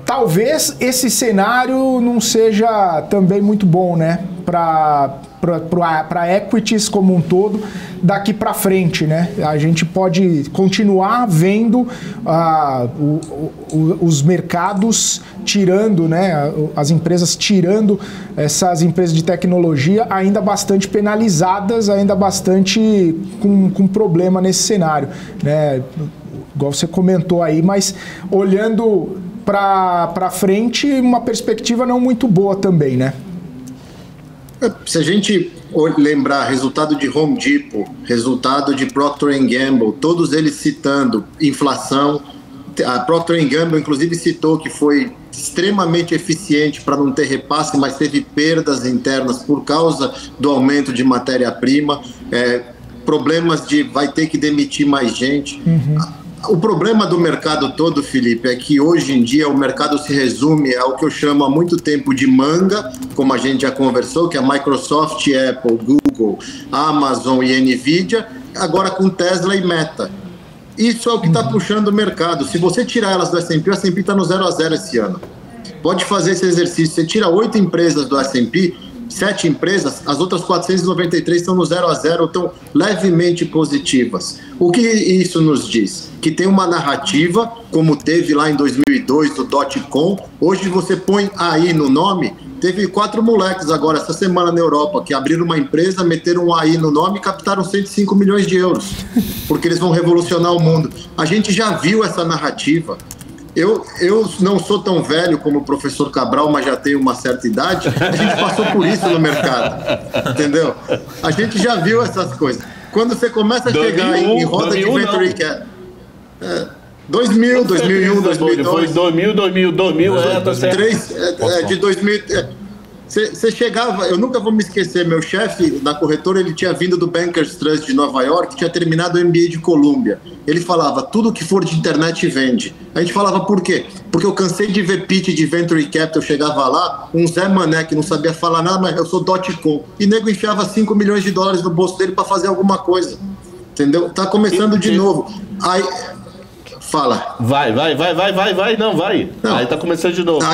Talvez esse cenário não seja também muito bom, né, para equities como um todo daqui para frente, né? A gente pode continuar vendo os mercados tirando, né, as empresas tirando essas empresas de tecnologia ainda bastante penalizadas, ainda bastante com problema nesse cenário, né? Igual você comentou aí, mas olhando para frente, uma perspectiva não muito boa também, né? Se a gente lembrar resultado de Home Depot, resultado de Procter & Gamble, todos eles citando inflação, a Procter & Gamble inclusive citou que foi extremamente eficiente para não ter repasse, mas teve perdas internas por causa do aumento de matéria-prima, problemas de vai ter que demitir mais gente. O problema do mercado todo, Felipe, é que hoje em dia o mercado se resume ao que eu chamo há muito tempo de manga, como a gente já conversou, que é Microsoft, Apple, Google, Amazon e Nvidia, agora com Tesla e Meta. Isso é o que está puxando o mercado. Se você tirar elas do S&P, o S&P está no 0 a 0 esse ano. Pode fazer esse exercício. Você tira 8 empresas do S&P, 7 empresas, as outras 493 estão no 0 a 0, estão levemente positivas. O que isso nos diz? Que tem uma narrativa, como teve lá em 2002 do .com, hoje você põe AI no nome, teve 4 moleques agora, essa semana na Europa, que abriram uma empresa, meteram um AI no nome e captaram 105 milhões de euros, porque eles vão revolucionar o mundo. A gente já viu essa narrativa. Eu não sou tão velho como o professor Cabral, mas já tenho uma certa idade. A gente passou por isso no mercado, entendeu? A gente já viu essas coisas. Quando você começa a chegar em roda de venture capital... 2000, 2001, 2002... Foi 2000, tá certo. De 2000... Você chegava, eu nunca vou me esquecer, meu chefe na corretora, ele tinha vindo do Bankers Trust de Nova York, tinha terminado o MBA de Colômbia. Ele falava, tudo que for de internet vende. A gente falava, por quê? Porque eu cansei de ver pitch de Venture Capital, eu chegava lá, um Zé Mané que não sabia falar nada, mas eu sou .com. E nego enfiava 5 milhões de dólares no bolso dele para fazer alguma coisa. Entendeu? Tá começando de novo. Aí... Fala. Vai. Não. Aí tá começando de novo.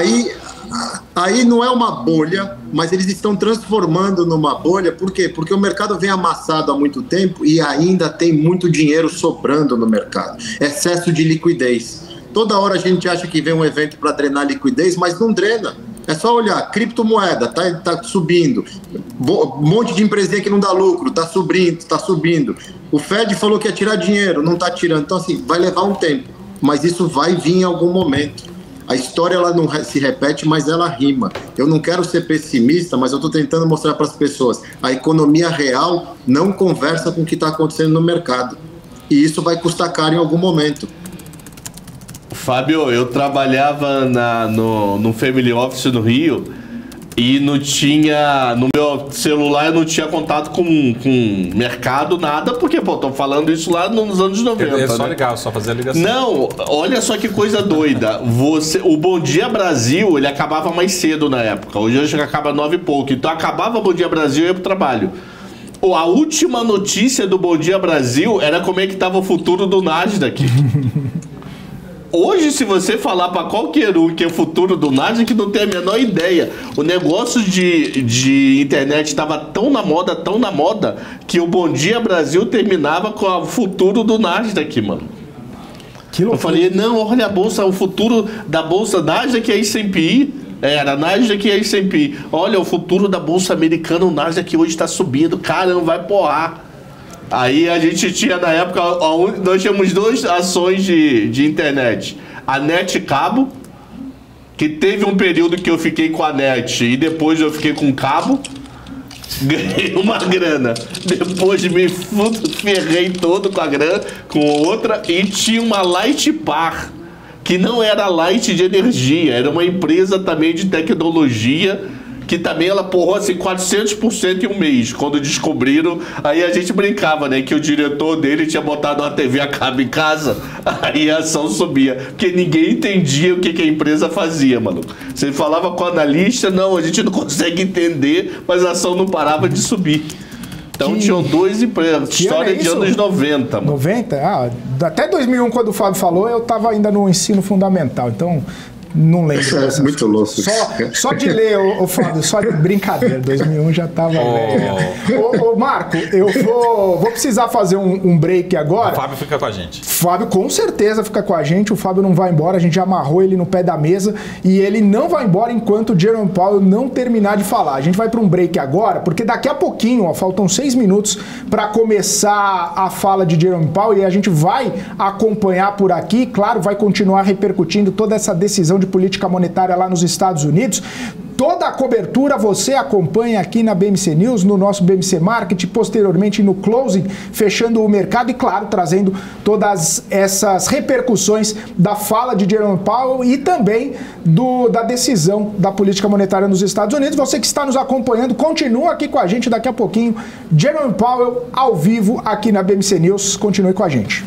Aí não é uma bolha, mas eles estão transformando numa bolha. Por quê? Porque o mercado vem amassado há muito tempo e ainda tem muito dinheiro sobrando no mercado. Excesso de liquidez. Toda hora a gente acha que vem um evento para drenar liquidez, mas não drena. É só olhar, criptomoeda, tá subindo. Um monte de empresinha que não dá lucro, tá subindo. O Fed falou que ia tirar dinheiro, não tá tirando. Então, assim, vai levar um tempo. Mas isso vai vir em algum momento. A história ela não se repete, mas ela rima. Eu não quero ser pessimista, mas eu estou tentando mostrar para as pessoas. A economia real não conversa com o que está acontecendo no mercado. E isso vai custar caro em algum momento. Fábio, eu trabalhava no Family Office no Rio e não tinha, no meu celular eu não tinha contato com mercado, nada, porque, pô, tô falando isso lá nos anos 90. É só ligar, só fazer a ligação. Não, olha só que coisa doida. O Bom Dia Brasil, ele acabava mais cedo na época. Hoje acaba 9 e pouco. Então acabava o Bom Dia Brasil e ia pro trabalho. A última notícia do Bom Dia Brasil era como é que tava o futuro do Nasdaq. Hoje, se você falar para qualquer um que é o futuro do Nasdaq, não tem a menor ideia. O negócio de internet estava tão na moda, que o Bom Dia Brasil terminava com o futuro do Nasdaq, mano. Eu falei, não, olha a bolsa, o futuro da bolsa Nasdaq é S&P. Era Nasdaq e S&P. Olha, o futuro da bolsa americana, o Nasdaq hoje está subindo. Caramba, vai porrar. Aí a gente tinha na época, nós tínhamos 2 ações de internet. A Net Cabo, que teve um período que eu fiquei com a Net e depois eu fiquei com cabo. Ganhei uma grana. Depois me ferrei todo com a grana, com outra. E tinha uma Lightpar, que não era Light de energia, era uma empresa também de tecnologia, que também ela porrou assim 400% em um mês, quando descobriram. Aí a gente brincava, né, que o diretor dele tinha botado uma TV a cabo em casa, aí a ação subia, porque ninguém entendia o que a empresa fazia, mano. Você falava com o analista, não, a gente não consegue entender, mas a ação não parava de subir. Então tinham 2 empregos, história de anos 90. Mano. 90? Ah, até 2001, quando o Fábio falou, eu estava ainda no ensino fundamental, então não lembro. Isso é muito louco. Só de ler, ô Fábio, só de brincadeira, 2001 já estava velho. Ô Marco, eu vou precisar fazer um break agora. O Fábio fica com a gente. Fábio com certeza fica com a gente, o Fábio não vai embora, a gente já amarrou ele no pé da mesa e ele não vai embora enquanto o Jerome Powell não terminar de falar. A gente vai para um break agora, porque daqui a pouquinho, ó, faltam 6 minutos para começar a fala de Jerome Powell e a gente vai acompanhar por aqui, claro, vai continuar repercutindo toda essa decisão de política monetária lá nos Estados Unidos. Toda a cobertura você acompanha aqui na BMC News, no nosso BMC Market, posteriormente no Closing, fechando o mercado e, claro, trazendo todas essas repercussões da fala de Jerome Powell e também da decisão da política monetária nos Estados Unidos. Você que está nos acompanhando, continua aqui com a gente daqui a pouquinho. Jerome Powell ao vivo aqui na BMC News. Continue com a gente.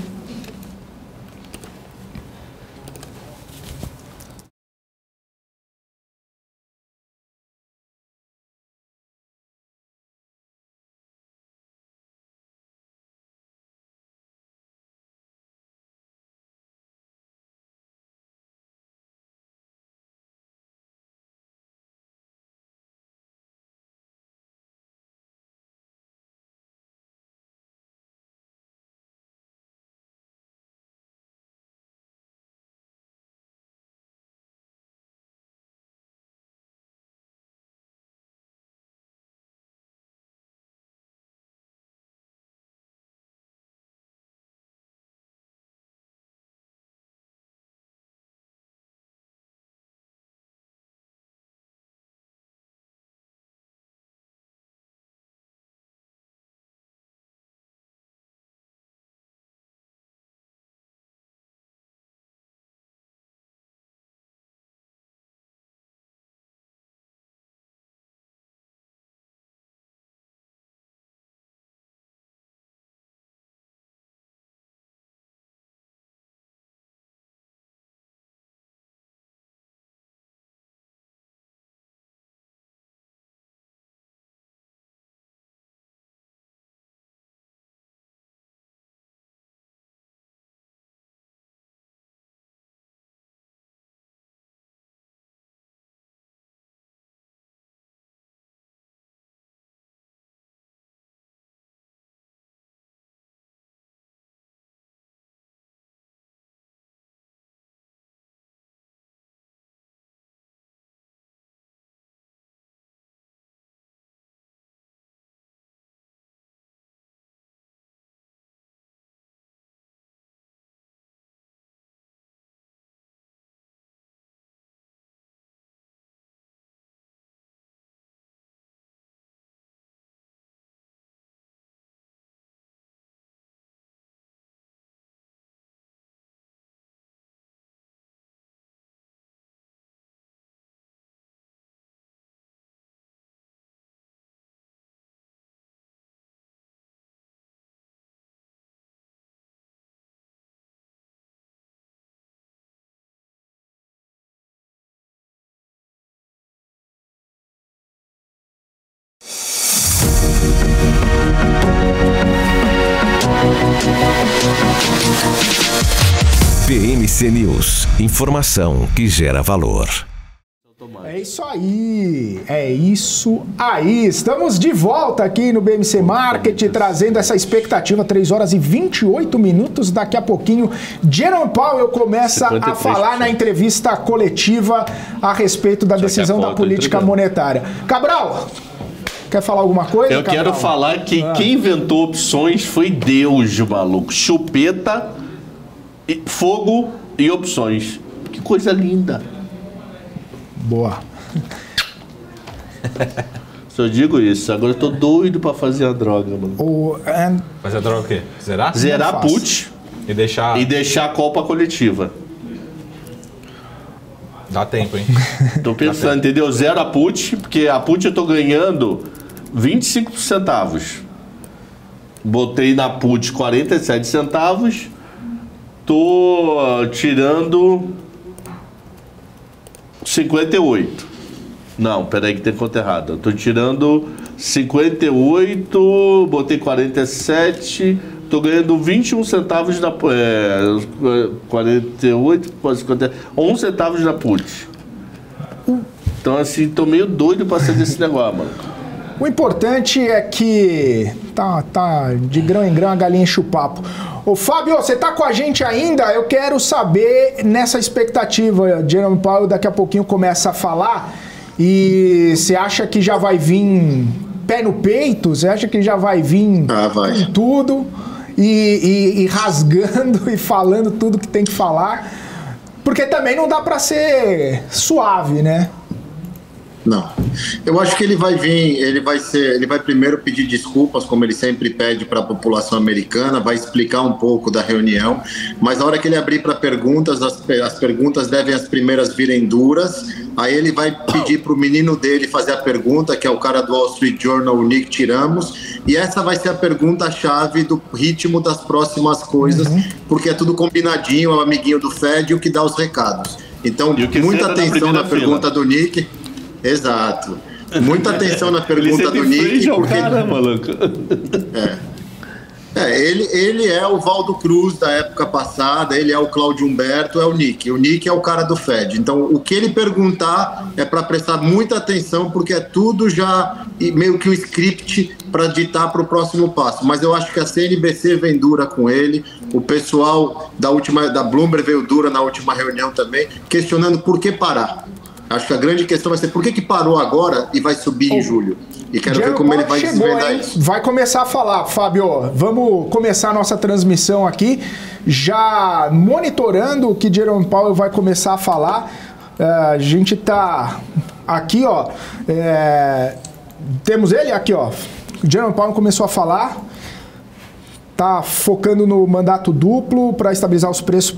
BMC News, informação que gera valor. É isso aí. Estamos de volta aqui no BMC Market, trazendo essa expectativa, 3 horas e 28 minutos. Daqui a pouquinho, Jerome Powell começa a falar na entrevista coletiva a respeito da decisão da política monetária. Cabral, quer falar alguma coisa? Eu quero falar que quem inventou opções foi Deus, maluco. Chupeta, fogo e opções. Que coisa linda. Boa. Só digo isso. Agora eu tô doido pra fazer a droga, mano. Fazer a droga o quê? Zerar? Zerar put e deixar a Copa coletiva. Dá tempo, hein? Tô pensando, entendeu? Zero a put, porque a put eu tô ganhando 25 centavos. Botei na put 47 centavos. Tô tirando 58. Não, peraí que tem conta errada. Tô tirando 58, botei 47, tô ganhando 21 centavos na 48, 50, 11 centavos na put. Então assim, tô meio doido pra sair desse negócio, mano. O importante é que tá de grão em grão a galinha enche o papo. Ô Fábio, você tá com a gente ainda? Eu quero saber nessa expectativa. Jerome Powell daqui a pouquinho começa a falar e você acha que já vai vir pé no peito? Você acha que já vai vir com tudo e rasgando e falando tudo que tem que falar? Porque também não dá pra ser suave, né? Não. Eu acho que ele vai vir, ele vai primeiro pedir desculpas, como ele sempre pede para a população americana, vai explicar um pouco da reunião, mas na hora que ele abrir para perguntas, as perguntas devem as primeiras virem duras, aí ele vai pedir para o menino dele fazer a pergunta, que é o cara do Wall Street Journal, o Nick Tiramos, e essa vai ser a pergunta-chave do ritmo das próximas coisas, porque é tudo combinadinho, é o amiguinho do Fed, o que dá os recados. Então, muita atenção na pergunta do Nick. Exato. Muita atenção na pergunta do Nick. Porque cara, maluco. Ele é o Valdo Cruz da época passada, ele é o Cláudio Humberto, é o Nick. O Nick é o cara do Fed. Então, o que ele perguntar é para prestar muita atenção, porque é tudo já meio que um script para ditar para o próximo passo. Mas eu acho que a CNBC vem dura com ele. O pessoal da Bloomberg veio dura na última reunião também, questionando por que parar. Acho que a grande questão vai ser por que parou agora e vai subir em julho. E quero ver como ele vai desvendar isso. Vai começar a falar, Fábio. Vamos começar a nossa transmissão aqui, já monitorando o que Jerome Powell vai começar a falar. A gente tá aqui, ó. Temos ele aqui, ó. Jerome Powell começou a falar. Está focando no mandato duplo para estabilizar os preços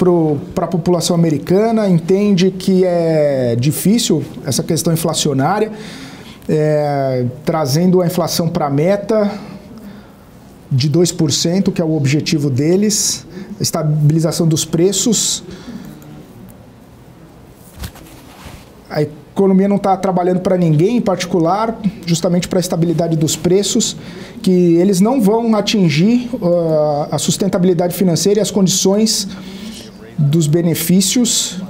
para a população americana, entende que é difícil essa questão inflacionária, trazendo a inflação para a meta de 2%, que é o objetivo deles, estabilização dos preços. A economia não está trabalhando para ninguém, em particular, justamente para a estabilidade dos preços, que eles não vão atingir a sustentabilidade financeira e as condições dos benefícios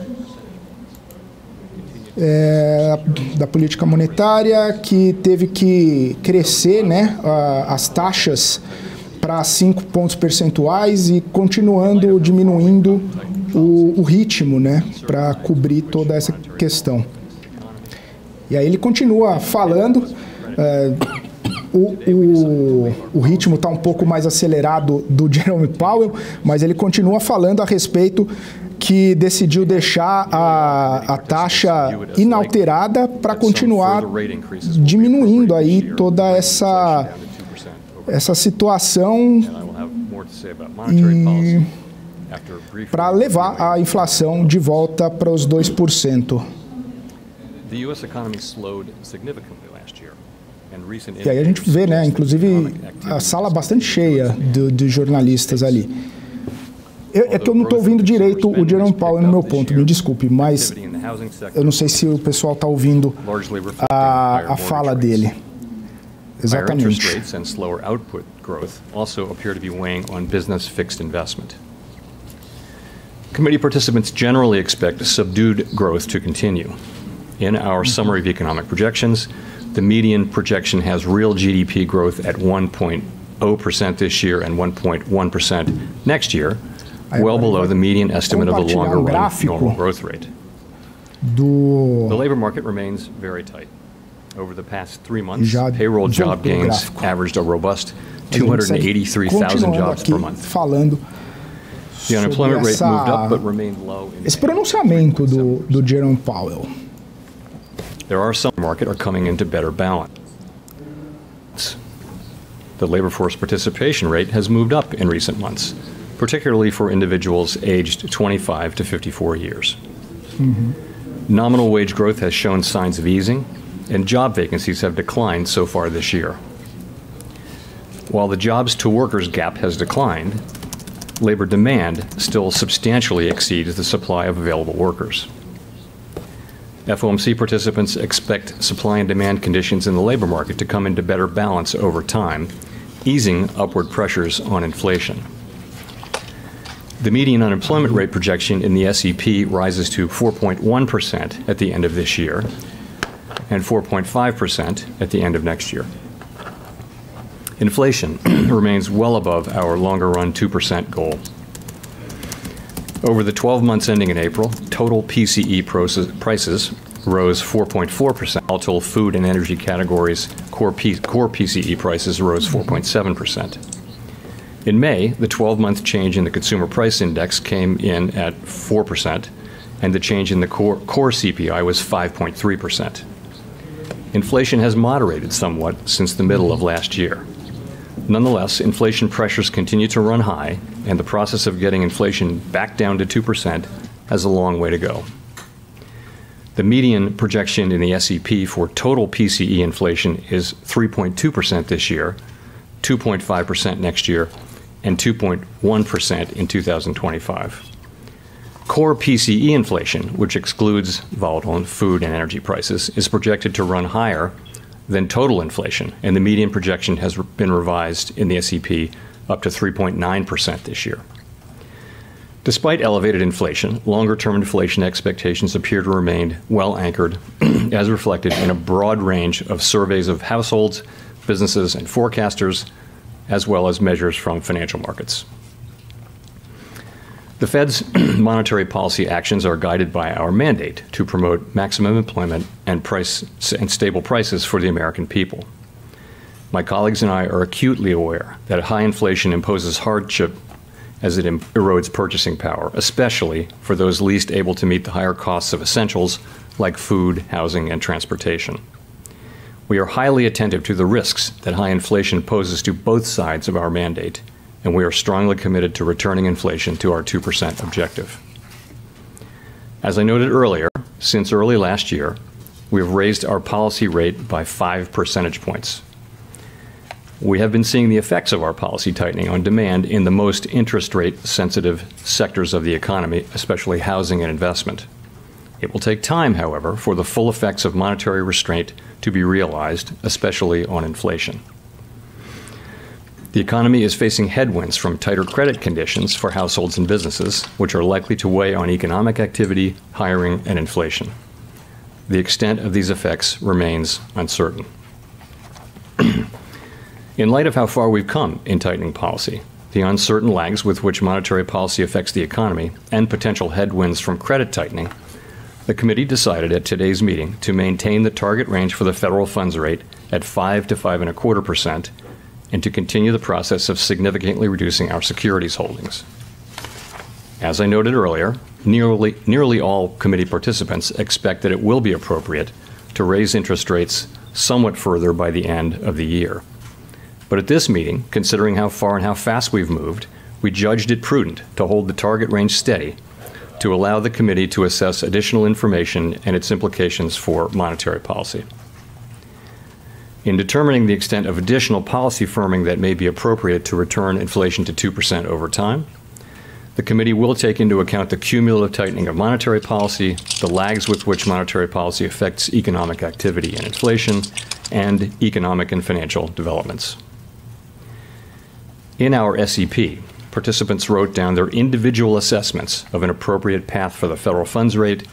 da política monetária, que teve que crescer, né, as taxas para 5 pontos percentuais e continuando diminuindo o ritmo, né, para cobrir toda essa questão. E aí ele continua falando, o ritmo está um pouco mais acelerado do Jerome Powell, mas ele continua falando a respeito que decidiu deixar a taxa inalterada para continuar diminuindo aí toda essa situação e para levar a inflação de volta para os 2%. E aí a gente vê, né, inclusive a sala bastante cheia de jornalistas ali. É que eu não estou ouvindo direito o Jerome Powell no meu ponto, me desculpe, mas eu não sei se o pessoal está ouvindo a fala dele. Exatamente. Committee participants generally expect subdued growth to continue. In our summary of economic projections, the median projection has real GDP growth at 1.0% this year and 1.1% next year, well below the median estimate of the longer-run normal growth rate. The labor market remains very tight. Over the past 3 months, payroll job gains averaged a robust 283,000 jobs per month. The unemployment rate moved up but remained low. Esse pronunciamento do Jerome Powell. There are some market are coming into better balance. The labor force participation rate has moved up in recent months, particularly for individuals aged 25 to 54 years. Nominal wage growth has shown signs of easing, and job vacancies have declined so far this year. While the jobs to workers gap has declined, labor demand still substantially exceeds the supply of available workers. FOMC participants expect supply and demand conditions in the labor market to come into better balance over time, easing upward pressures on inflation. The median unemployment rate projection in the SEP rises to 4.1% at the end of this year and 4.5% at the end of next year. Inflation remains well above our longer-run 2% goal. Over the 12 months ending in April, total PCE prices rose 4.4%, while total food and energy categories core PCE prices rose 4.7%. In May, the 12-month change in the Consumer Price Index came in at 4%, and the change in the core CPI was 5.3%. Inflation has moderated somewhat since the middle of last year. Nonetheless, inflation pressures continue to run high, and the process of getting inflation back down to 2% has a long way to go. The median projection in the SEP for total PCE inflation is 3.2% this year, 2.5% next year, and 2.1% in 2025. Core PCE inflation, which excludes volatile food and energy prices, is projected to run higher than total inflation, and the median projection has been revised in the SEP up to 3.9% this year. Despite elevated inflation, longer-term inflation expectations appear to remain well anchored, as reflected in a broad range of surveys of households, businesses, and forecasters, as well as measures from financial markets. The Fed's monetary policy actions are guided by our mandate to promote maximum employment and stable prices for the American people. My colleagues and I are acutely aware that high inflation imposes hardship as it erodes purchasing power, especially for those least able to meet the higher costs of essentials like food, housing, and transportation. We are highly attentive to the risks that high inflation poses to both sides of our mandate, and we are strongly committed to returning inflation to our 2% objective. As I noted earlier, since early last year, we have raised our policy rate by 5 percentage points. We have been seeing the effects of our policy tightening on demand in the most interest rate sensitive sectors of the economy, especially housing and investment. It will take time, however, for the full effects of monetary restraint to be realized, especially on inflation. The economy is facing headwinds from tighter credit conditions for households and businesses, which are likely to weigh on economic activity, hiring, and inflation. The extent of these effects remains uncertain. In light of how far we've come in tightening policy, the uncertain lags with which monetary policy affects the economy, and potential headwinds from credit tightening, the committee decided at today's meeting to maintain the target range for the federal funds rate at 5 to 5.25% and to continue the process of significantly reducing our securities holdings. As I noted earlier, nearly all committee participants expect that it will be appropriate to raise interest rates somewhat further by the end of the year. But at this meeting, considering how far and how fast we've moved, we judged it prudent to hold the target range steady to allow the committee to assess additional information and its implications for monetary policy. In determining the extent of additional policy firming that may be appropriate to return inflation to 2% over time, the committee will take into account the cumulative tightening of monetary policy, the lags with which monetary policy affects economic activity and inflation, and economic and financial developments. In our SEP, participants wrote down their individual assessments of an appropriate path for the federal funds rate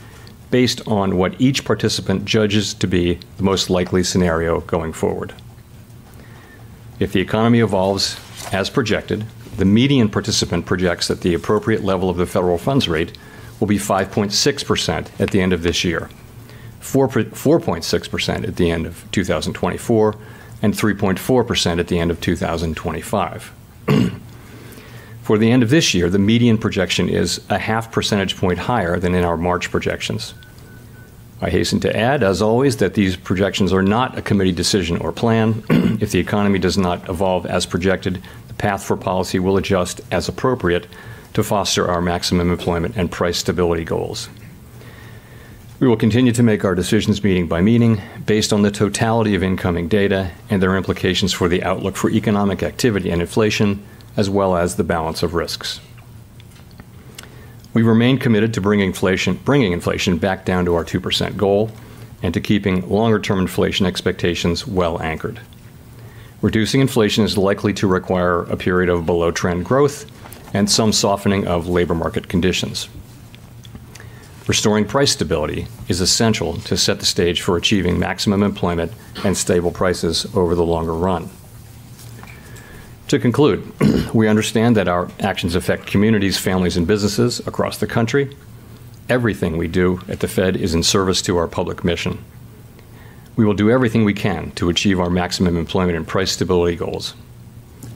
based on what each participant judges to be the most likely scenario going forward. If the economy evolves as projected, the median participant projects that the appropriate level of the federal funds rate will be 5.6% at the end of this year, 4.6% at the end of 2024, and 3.4% at the end of 2025. For the end of this year, the median projection is a half percentage point higher than in our March projections. I hasten to add, as always, that these projections are not a committee decision or plan. If the economy does not evolve as projected, the path for policy will adjust as appropriate to foster our maximum employment and price stability goals. We will continue to make our decisions meeting by meeting based on the totality of incoming data and their implications for the outlook for economic activity and inflation, as well as the balance of risks. We remain committed to bringing inflation back down to our 2% goal and to keeping longer-term inflation expectations well anchored. Reducing inflation is likely to require a period of below-trend growth and some softening of labor market conditions. Restoring price stability is essential to set the stage for achieving maximum employment and stable prices over the longer run. To conclude, we understand that our actions affect communities, families, and businesses across the country. Everything we do at the Fed is in service to our public mission. We will do everything we can to achieve our maximum employment and price stability goals.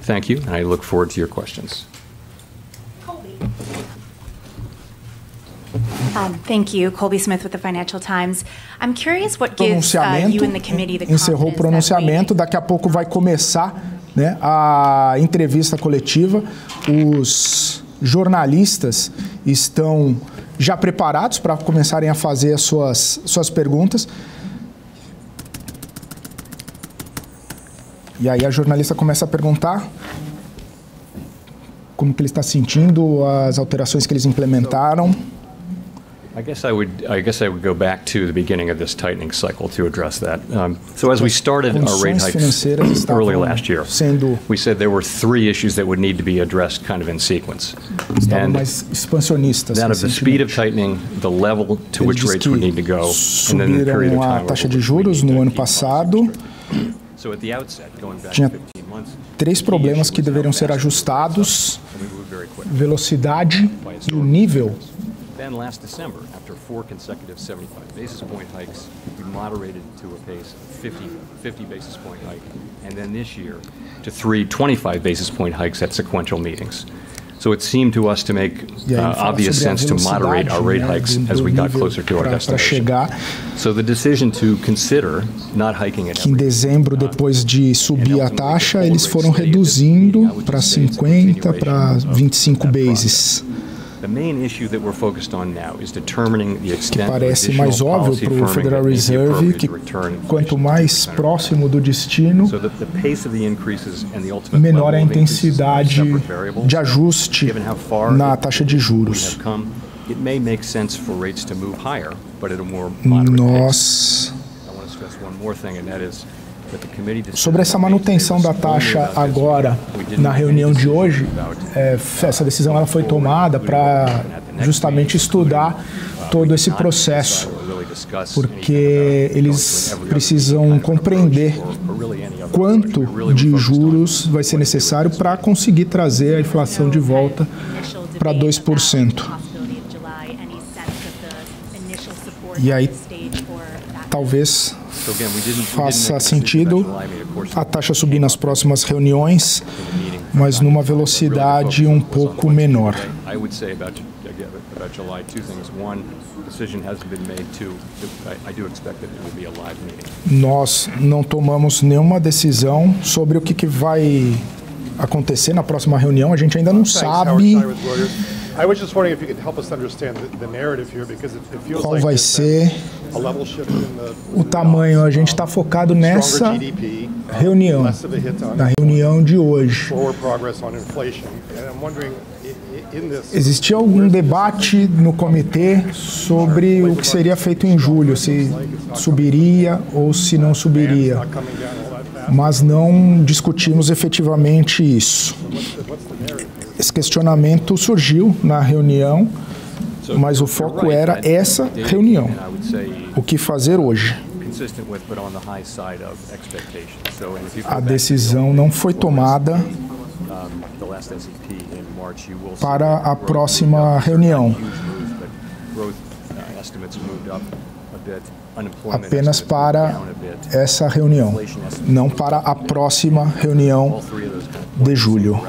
Thank you, and I look forward to your questions. Thank you. Colby Smith with the Financial Times. I'm curious what gives you and the committee the encerrou o pronunciamento. Daqui a pouco vai começar, né, a entrevista coletiva. Os jornalistas estão já preparados para começarem a fazer as suas perguntas. E aí a jornalista começa a perguntar como que ele está sentindo, as alterações que eles implementaram. I guess I would go back to the beginning of this tightening cycle to address that. So as we started our rate hikes early last year, we said there were three issues that would need to be addressed kind of in sequence. And that of the speed of tightening, the level to which rates would need to go, and then the period of time. A taxa de juros no ano passado. Tinha três problemas que deveriam ser ajustados: velocidade e o nível. Then last December, after 4 consecutive 75 basis point hikes, we moderated to a pace of 50 basis point hike, and then this year to 3 25 basis point hikes at sequential meetings. So it seemed to us to make obvious sense to moderate our rate hikes as we got closer to our destination. So the decision to consider not hiking it. Em dezembro, depois de subir a taxa, eles foram reduzindo para 50, para 25 bases. Que parece mais óbvio para o Federal Reserve que quanto mais próximo do destino, menor é a intensidade de ajuste na taxa de juros. Sobre essa manutenção da taxa agora, na reunião de hoje, essa decisão ela foi tomada para justamente estudar todo esse processo, porque eles precisam compreender quanto de juros vai ser necessário para conseguir trazer a inflação de volta para 2%. E aí, talvez faça sentido a taxa subir nas próximas reuniões, mas numa velocidade um pouco menor. Nós não tomamos nenhuma decisão sobre o que vai acontecer na próxima reunião, a gente ainda não sabe qual vai ser o tamanho. A gente está focado nessa reunião, na reunião de hoje. Existia algum debate no comitê sobre o que seria feito em julho, se subiria ou se não subiria, mas não discutimos efetivamente isso. Esse questionamento surgiu na reunião Mas o foco era essa reunião. O que fazer hoje? A decisão não foi tomada para a próxima reunião. Apenas para essa reunião, não para a próxima reunião de julho.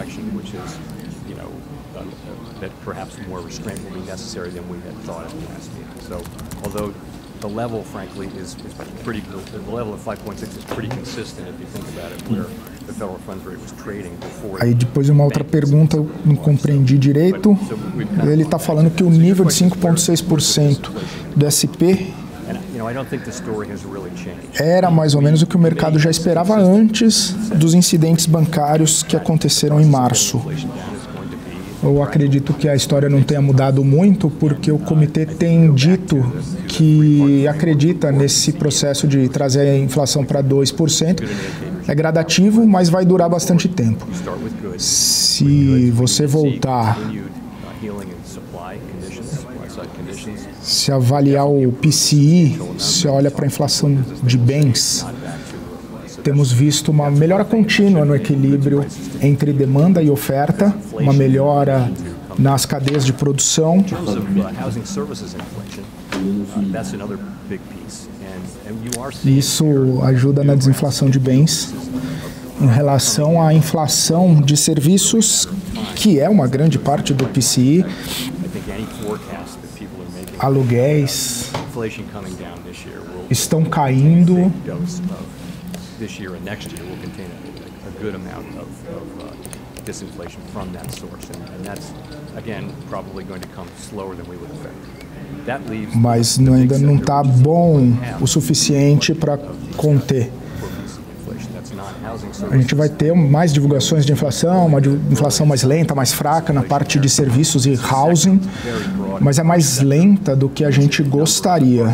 The level, frankly, is pretty. The level of 5.6 is pretty consistent if you think about it, where the federal funds rate was trading before. Aí depois uma outra pergunta eu não compreendi direito. Ele está falando que o nível de 5,6% do SP era mais ou menos o que o mercado já esperava antes dos incidentes bancários que aconteceram em março. Eu acredito que a história não tenha mudado muito, porque o comitê tem dito que acredita nesse processo de trazer a inflação para 2%. É gradativo, mas vai durar bastante tempo. Se você voltar, se avaliar o PCI, se olha para a inflação de bens, temos visto uma melhora contínua no equilíbrio entre demanda e oferta, uma melhora nas cadeias de produção. Isso ajuda na desinflação de bens. Em relação à inflação de serviços, que é uma grande parte do PCI, aluguéis estão caindo. This year and next year will contain a good amount of disinflation from that source, and that's again probably going to come slower than we would expect. Mas ainda não está bom o suficiente para conter. A gente vai ter mais divulgações de inflação, uma inflação mais lenta, mais fraca na parte de serviços e housing, mas é mais lenta do que a gente gostaria,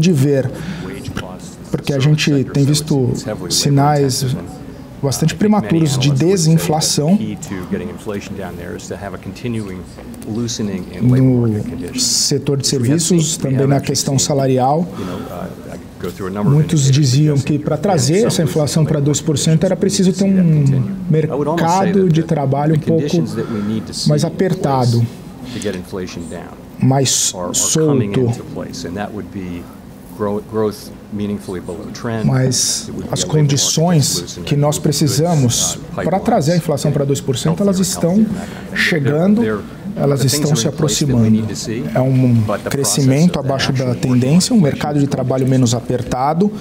de ver. Porque a gente tem visto sinais bastante prematuros de desinflação no setor de serviços, também na questão salarial. Muitos diziam que para trazer essa inflação para 2% era preciso ter um mercado de trabalho um pouco mais apertado, mais solto. Mas as condições que nós precisamos para trazer a inflação para 2%, elas estão chegando, elas estão se aproximando. É um crescimento abaixo da tendência, um mercado de trabalho menos apertado.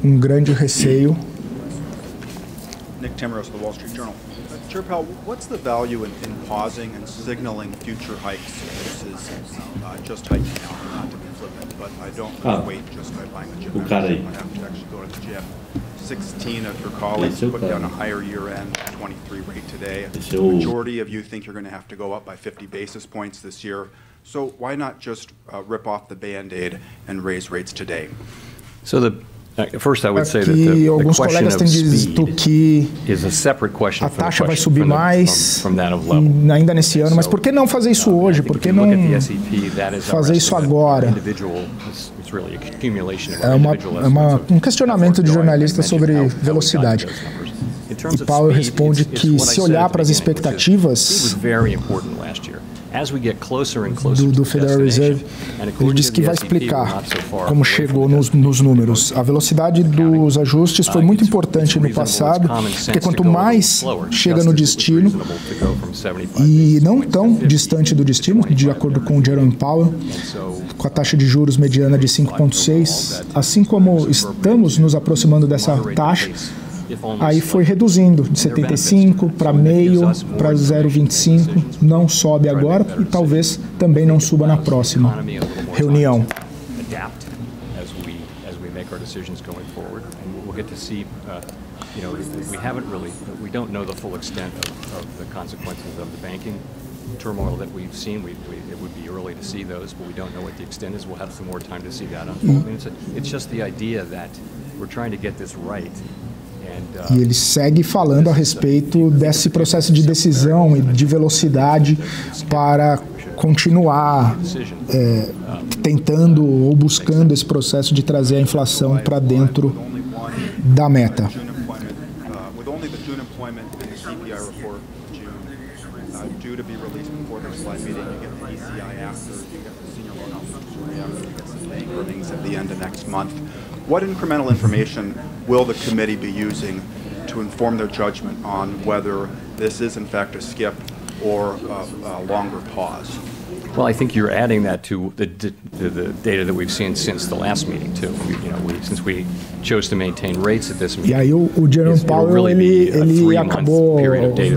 Um grande receio. Nick Timmeros, the Wall Street Journal. Chair Powell, what's the value in pausing and signaling future hikes versus just hiking now? Not to be flippant, but I don't wait just by buying a gym membership. I have to actually go to the gym. 16 of your colleagues put down a higher year-end 23 rate today. The majority of you think you're going to have to go up by 50 basis points this year. So why not just rip off the Band-Aid and raise rates today? So first, I would say that the question of speed is a separate question a taxa vai subir mais ainda nesse ano, mas por que não fazer isso hoje? Por que não fazer isso agora? É um questionamento de jornalista sobre velocidade. E Powell responde que se olhar para as expectativas do Federal Reserve, ele disse que vai explicar como chegou nos números. A velocidade dos ajustes foi muito importante no passado, porque quanto mais chega no destino, e não tão distante do destino, de acordo com o Jerome Powell, com a taxa de juros mediana de 5,6, assim como estamos nos aproximando dessa taxa, aí foi reduzindo de 75 para meio, para 0,25, não sobe agora e talvez também não suba na próxima reunião. Turmoil that we've seen, it would be early to see those, but we don't know what the extent is. We'll have some more time to see that unfold. It's just the idea that we're trying to get this right, E ele segue falando a respeito desse processo de decisão e de velocidade para continuar tentando ou buscando esse processo de trazer a inflação para dentro da meta. What incremental information will the committee be using to inform their judgment on whether this is in fact a skip or a longer pause? Well, I think you're adding that to the data that we've seen since the last meeting too. Since we chose to maintain rates at this meeting. E aí o Jerome Powell ele acabou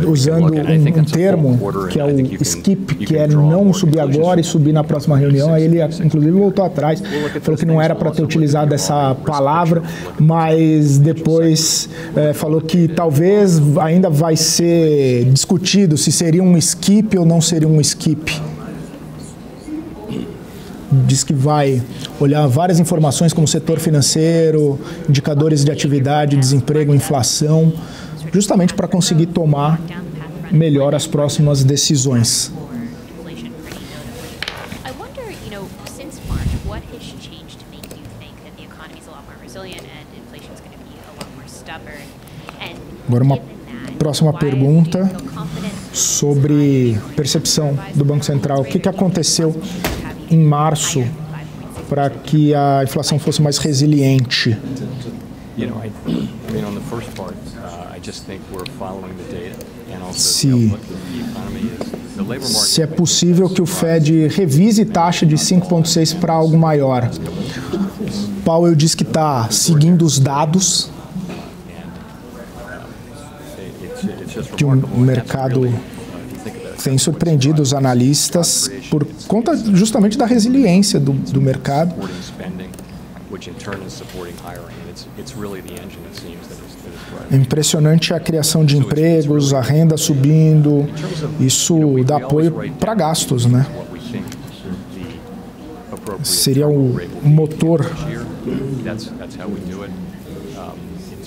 usando um termo que é o skip, que é não subir agora e subir na próxima reunião. Aí ele inclusive voltou atrás, falou que não era para ter utilizado essa palavra, mas depois falou que talvez ainda vai ser discutido se seria um skip ou não seria um skip. Diz que vai olhar várias informações como setor financeiro, indicadores de atividade, desemprego, inflação, justamente para conseguir tomar melhor as próximas decisões. Agora uma próxima pergunta sobre percepção do Banco Central. O que aconteceu em março para que a inflação fosse mais resiliente? Se é possível que o Fed revise taxa de 5,6 para algo maior. Powell diz que está seguindo os dados, que o mercado tem surpreendido os analistas por conta justamente da resiliência do mercado. É impressionante a criação de empregos, a renda subindo, isso dá apoio para gastos, né? Seria o motor.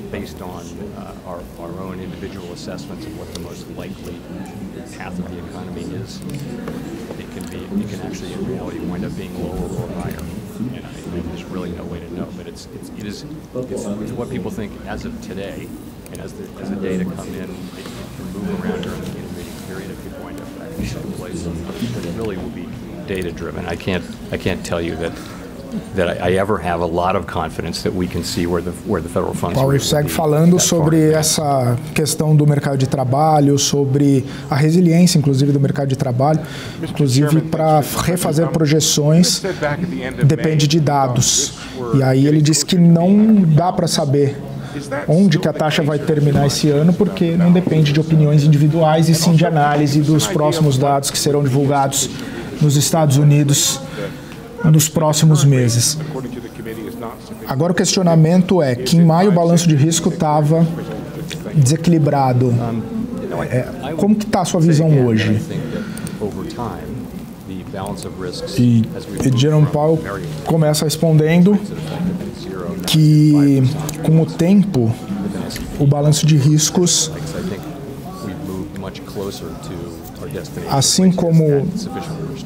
Based on our own individual assessments of what the most likely path of the economy is. It can actually in reality wind up being lower or higher. And there's really no way to know. But it's what people think as of today, and as the data come in, it can move around during the intervening period if people wind up back in the same place. It really will be data driven. I can't tell you that I ever have a lot of confidence that we can see where the federal funds. Paulo segue falando sobre essa questão do mercado de trabalho, sobre a resiliência, inclusive, do mercado de trabalho, inclusive para refazer projeções depende de dados. E aí ele diz que não dá para saber onde que a taxa vai terminar esse ano, porque não depende de opiniões individuais e sim de análise dos próximos dados que serão divulgados nos Estados Unidos nos próximos meses. Agora o questionamento é que em maio o balanço de risco estava desequilibrado. Como que está a sua visão hoje? E Jerome Powell começa respondendo que com o tempo o balanço de riscos, assim como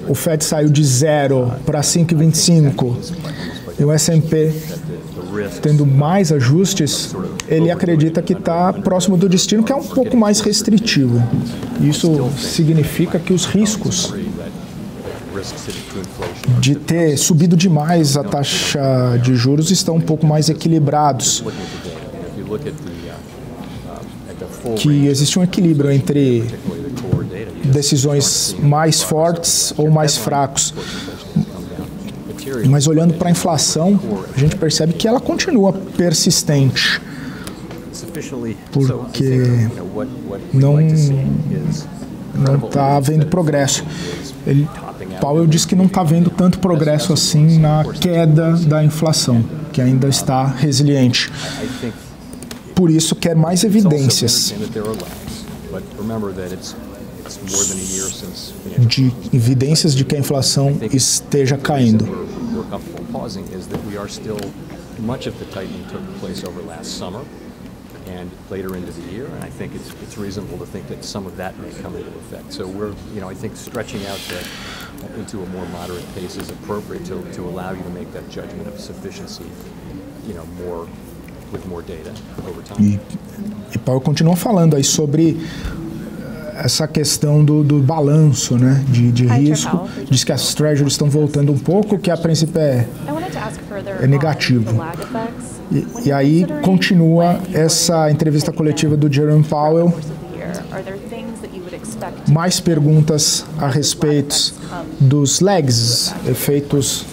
o Fed saiu de 0 para 5,25 e o S&P tendo mais ajustes, ele acredita que está próximo do destino, que é um pouco mais restritivo. Isso significa que os riscos de ter subido demais a taxa de juros estão um pouco mais equilibrados. Que existe um equilíbrio entre decisões mais fortes ou mais fracos. Mas olhando para a inflação, a gente percebe que ela continua persistente, porque não está havendo progresso. Powell diz que não está havendo tanto progresso assim na queda da inflação, que ainda está resiliente. Por isso quer mais evidências de que a inflação esteja caindo. and later into the year, and I think it's reasonable to think that some of that may come into effect. So we're, I think stretching out into a more moderate pace is appropriate to allow you to make that judgment of sufficiency, more with more data over time. E Powell continua falando aí sobre essa questão do balanço, né, de risco. Diz que as treasuries estão voltando um pouco, que a princípio é negativo. E aí continua essa entrevista coletiva do Jerome Powell. Mais perguntas a respeito dos lags, efeitos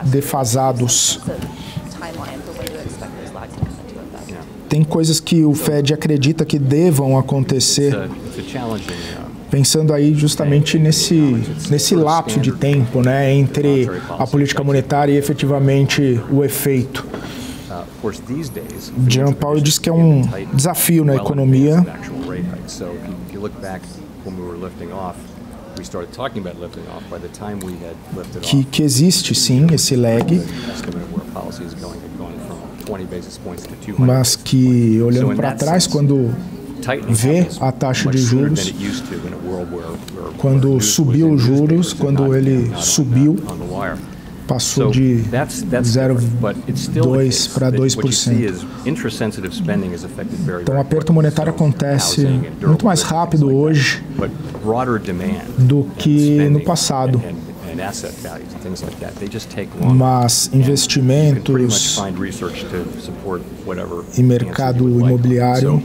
defasados. Tem coisas que o Fed acredita que devam acontecer, pensando aí justamente nesse lapso de tempo, né, entre a política monetária e efetivamente o efeito. Jerome Powell diz que é um desafio na economia, que existe sim esse lag, mas que, olhando para trás, quando vê a taxa de juros, quando subiu os juros, quando ele subiu, passou de 0,2% para 2%. Então o aperto monetário acontece muito mais rápido hoje do que no passado. Mas investimentos e mercado imobiliário,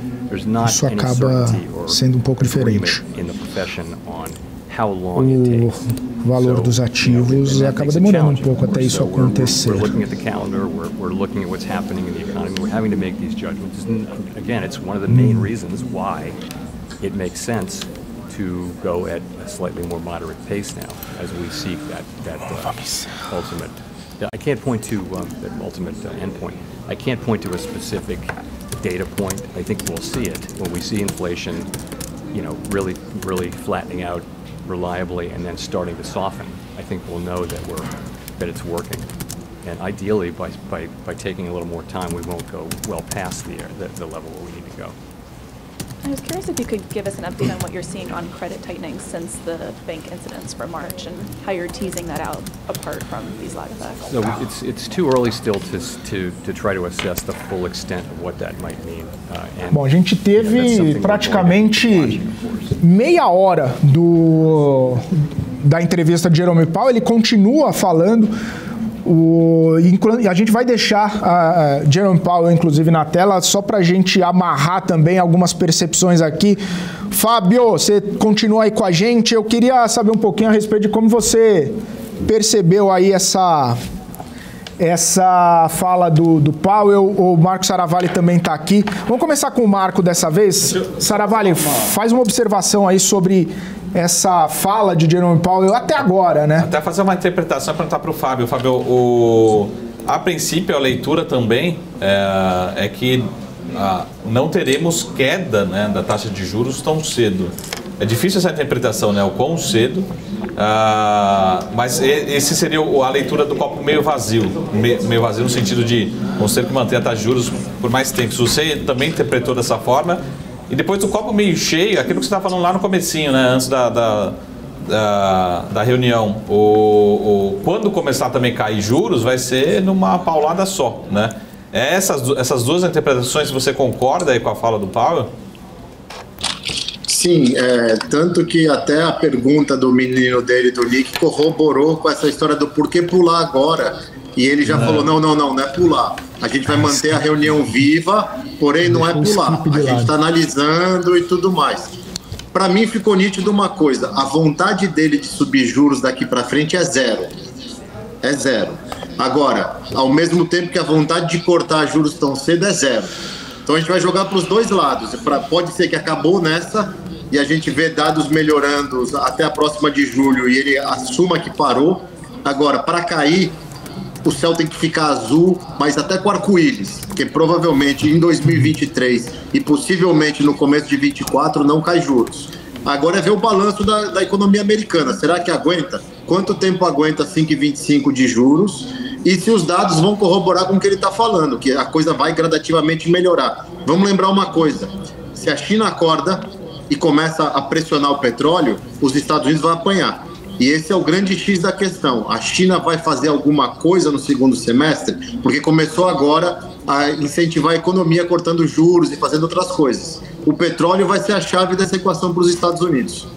isso acaba sendo um pouco diferente. O valor dos ativos acaba demorando um pouco até isso acontecer. To go at a slightly more moderate pace now as we seek that ultimate. I can't point to that ultimate endpoint. I can't point to a specific data point. I think we'll see it when we see inflation, really flattening out reliably and then starting to soften. I think we'll know that it's working. And ideally, by taking a little more time, we won't go well past the level where we need to go. I was curious if you could give us an update on what you're seeing on credit tightening since the bank incidents for March and how you're teasing that out apart from these lag effects. So it's too early still to try to assess the full extent of what that might mean. Bom, a gente teve praticamente meia hora da entrevista de Jerome Powell. Ele continua falando. A gente vai deixar a Jerome Powell, inclusive, na tela, só para a gente amarrar também algumas percepções aqui. Fábio, você continua aí com a gente. Eu queria saber um pouquinho a respeito de como você percebeu aí essa fala do Powell. O Marco Saravalli também está aqui. Vamos começar com o Marco dessa vez. Saravalli, faz uma observação aí sobre essa fala de Jerome Powell até agora, né? Até fazer uma interpretação e perguntar para o Fábio. Fábio, a princípio, a leitura também é que não teremos queda, né, da taxa de juros tão cedo. É difícil essa interpretação, né? O quão cedo, mas esse seria a leitura do copo meio vazio. Meio vazio no sentido de vamos ter que manter a taxa de juros por mais tempo. Se você também interpretou dessa forma. E depois do copo meio cheio, aquilo que você estava falando lá no comecinho, né, antes da reunião, quando começar também a cair juros, vai ser numa paulada só, né? Essas duas interpretações, você concorda aí com a fala do Powell? Sim, tanto que até a pergunta do menino dele, do Nick, corroborou com essa história do por que pular agora. E ele já falou, não é pular. A gente vai manter a reunião viva, porém não é pular. A gente está analisando e tudo mais. Para mim ficou nítido uma coisa, a vontade dele de subir juros daqui para frente é zero. É zero. Agora, ao mesmo tempo que a vontade de cortar juros tão cedo é zero. Então a gente vai jogar para os dois lados. Pode ser que acabou nessa e a gente vê dados melhorando até a próxima de julho e ele assuma que parou. Agora, para cair, o céu tem que ficar azul, mas até com arco-íris, porque provavelmente em 2023 e possivelmente no começo de 2024 não cai juros. Agora é ver o balanço da economia americana. Será que aguenta? Quanto tempo aguenta 5,25 de juros? e se os dados vão corroborar com o que ele está falando, que a coisa vai gradativamente melhorar. Vamos lembrar uma coisa, se a China acorda e começa a pressionar o petróleo, os Estados Unidos vão apanhar. E esse é o grande X da questão. A China vai fazer alguma coisa no segundo semestre, porque começou agora a incentivar a economia cortando juros e fazendo outras coisas. O petróleo vai ser a chave dessa equação para os Estados Unidos.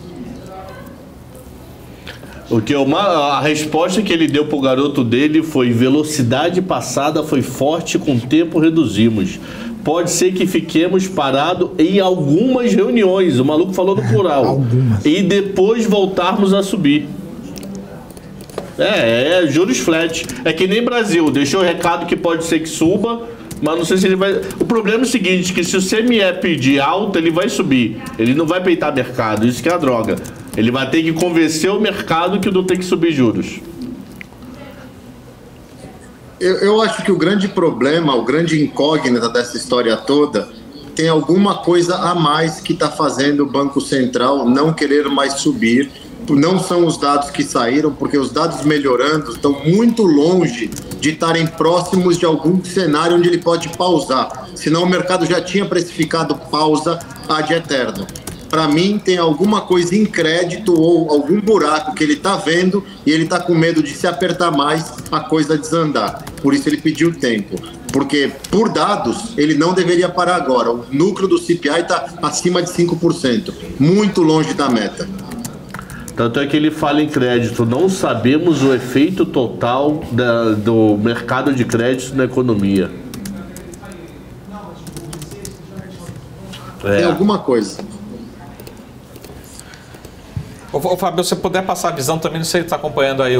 A resposta que ele deu para o garoto dele foi: velocidade passada foi forte, com tempo reduzimos. Pode ser que fiquemos parados em algumas reuniões. O maluco falou no plural. Algumas. E depois voltarmos a subir. Juros flat. É que nem Brasil. Deixou o recado que pode ser que suba, mas não sei se ele vai... O problema é o seguinte, que se o CME pedir alta, ele vai subir. Ele não vai peitar mercado. Isso que é a droga. Ele vai ter que convencer o mercado que não tem que subir juros. Eu acho que o grande problema, o grande incógnita dessa história toda, tem alguma coisa a mais que está fazendo o Banco Central não querer mais subir. Não são os dados que saíram, porque os dados melhorando estão muito longe de estarem próximos de algum cenário onde ele pode pausar. Senão o mercado já tinha precificado pausa ad eterno. Para mim, tem alguma coisa em crédito ou algum buraco que ele está vendo e ele está com medo de se apertar mais, a coisa desandar. Por isso ele pediu tempo. Porque, por dados, ele não deveria parar agora. O núcleo do CPI está acima de 5%, muito longe da meta. Tanto é que ele fala em crédito. Não sabemos o efeito total do mercado de crédito na economia. Tem alguma coisa. Ô, Fábio, se você puder passar a visão também, não sei se está acompanhando aí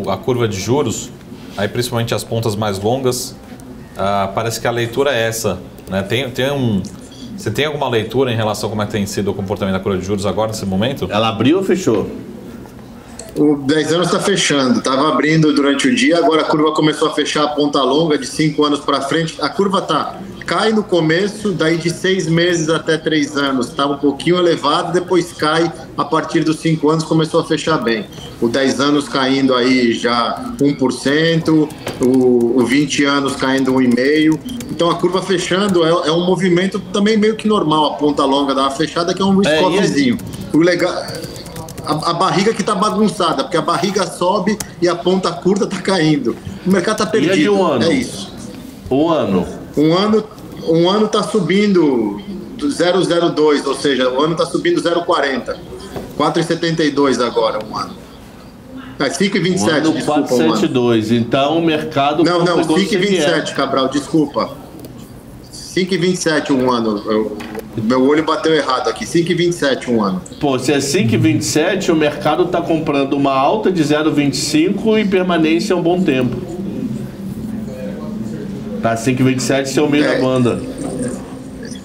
a curva de juros, aí principalmente as pontas mais longas, parece que a leitura é essa, né? Você tem alguma leitura em relação a como é que tem sido o comportamento da curva de juros agora, nesse momento? Ela abriu ou fechou? O 10 anos está fechando, estava abrindo durante o dia, agora a curva começou a fechar a ponta longa de 5 anos para frente. A curva cai no começo, daí de 6 meses até 3 anos está um pouquinho elevado, depois cai a partir dos 5 anos, começou a fechar bem. O 10 anos caindo aí já 1%, o 20 anos caindo 1,5%. Então a curva fechando é um movimento também meio que normal, a ponta longa dá uma fechada, que é um risk-offzinho. O legal... A barriga que está bagunçada, porque a barriga sobe e a ponta curta está caindo. O mercado está perdido. E de um ano? É isso. Um ano? Um ano está subindo 0,02, ou seja, o ano está subindo 0,40. 4,72 agora, um ano. É 5,27, desculpa. 4,72. Então o mercado... Não, 5,27, Cabral, desculpa. 5,27 um ano. Meu olho bateu errado aqui. 5,27 um ano. Pô, se é 5,27, o mercado está comprando uma alta de 0,25 e permanência há um bom tempo. Tá, 5,27 seu meio da banda.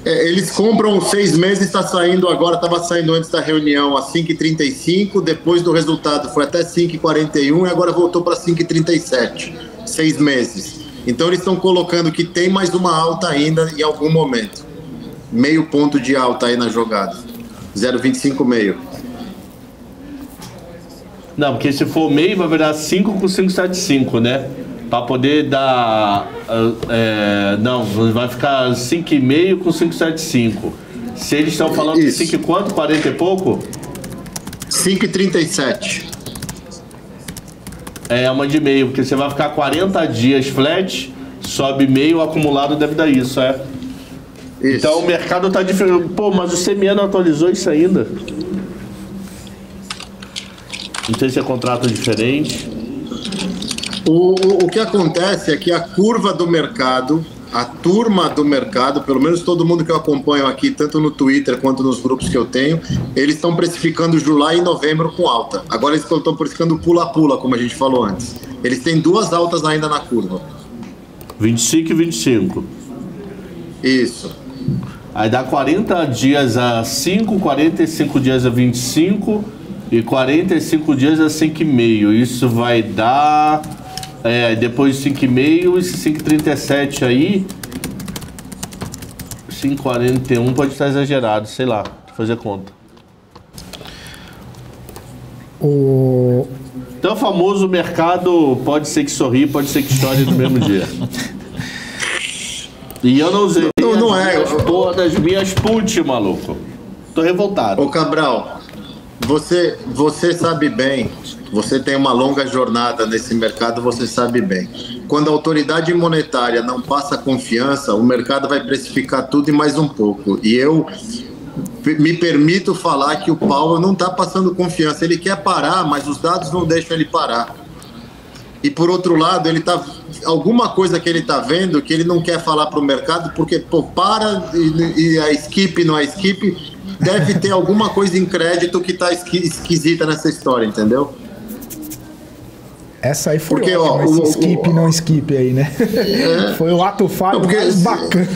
Eles compram 6 meses, está saindo agora, estava saindo antes da reunião a 5,35, depois do resultado foi até 5,41 e agora voltou para 5,37. 6 meses. Então eles estão colocando que tem mais uma alta ainda em algum momento. Meio ponto de alta aí na jogada. 0,25 meio. Não, porque se for meio vai virar 5 com 5,75, né? Para poder dar... não, vai ficar 5,5 com 5,75. Se eles estão falando de 5 e quanto? 40 e pouco? 5,37. É uma de meio, porque você vai ficar 40 dias flat, sobe meio, o acumulado deve dar isso, Isso. Então o mercado tá diferente. Pô, mas o CME não atualizou isso ainda. Não sei se é contrato diferente. O que acontece é que a curva do mercado, a turma do mercado, pelo menos todo mundo que eu acompanho aqui, tanto no Twitter quanto nos grupos que eu tenho, eles estão precificando Julho e Novembro com alta. Agora eles estão precificando pula-pula, como a gente falou antes. Eles têm 2 altas ainda na curva. 25 e 25. Isso. Aí dá 40 dias a 5, 45 dias a 25 e 45 dias a 5,5. Isso vai dar... depois 5,5 e 5,37 aí... 5,41 pode estar exagerado, sei lá, vou fazer conta. Então, o famoso mercado pode ser que sorri, pode ser que chore no mesmo dia. E eu não usei das minhas put, maluco. Tô revoltado. Ô, Cabral, você sabe bem, você tem uma longa jornada nesse mercado, você sabe bem. Quando a autoridade monetária não passa confiança, o mercado vai precificar tudo e mais um pouco. E eu me permito falar que o Powell não está passando confiança. Ele quer parar, mas os dados não deixam ele parar. E por outro lado, ele tá alguma coisa que ele está vendo que ele não quer falar para o mercado, porque para e a skip não é skip, deve ter alguma coisa em crédito que está esquisita nessa história, entendeu? Essa aí foi esse skip não skip aí, né? Foi o ato falho mais bacana.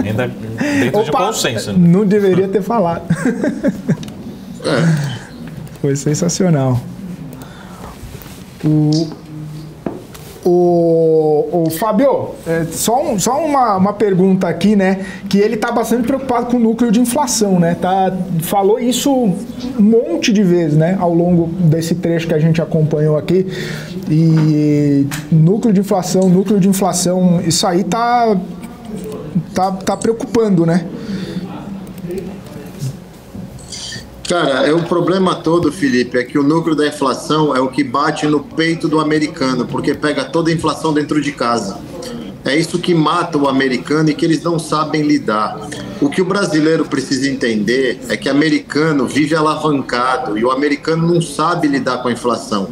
Ainda dentro de consenso. Né? Não deveria ter falado. Foi sensacional. O Fábio, só uma pergunta aqui, né? Que ele tá bastante preocupado com o núcleo de inflação, né? Falou isso um monte de vezes, né? Ao longo desse trecho que a gente acompanhou aqui. E núcleo de inflação, isso aí tá preocupando, né? Cara, o problema todo, Felipe, é que o núcleo da inflação é o que bate no peito do americano, porque pega toda a inflação dentro de casa. É isso que mata o americano e que eles não sabem lidar. O que o brasileiro precisa entender é que o americano vive alavancado e o americano não sabe lidar com a inflação.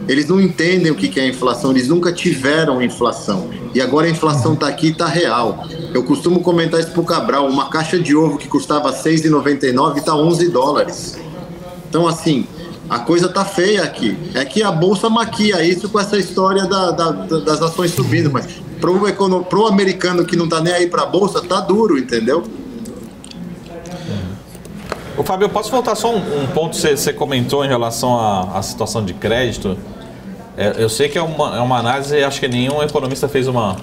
Eles não entendem o que é inflação, eles nunca tiveram inflação. E agora a inflação está aqui e está real. Eu costumo comentar isso para o Cabral, uma caixa de ovo que custava R$ 6,99 está $11. Então, assim, a coisa está feia aqui. É que a Bolsa maquia isso com essa história das ações subindo, mas pro americano que não está nem aí para a Bolsa, tá duro, entendeu? Ô, Fábio, eu posso voltar só um ponto que você comentou em relação à situação de crédito? Eu sei que é uma análise, acho que nenhum economista fez uma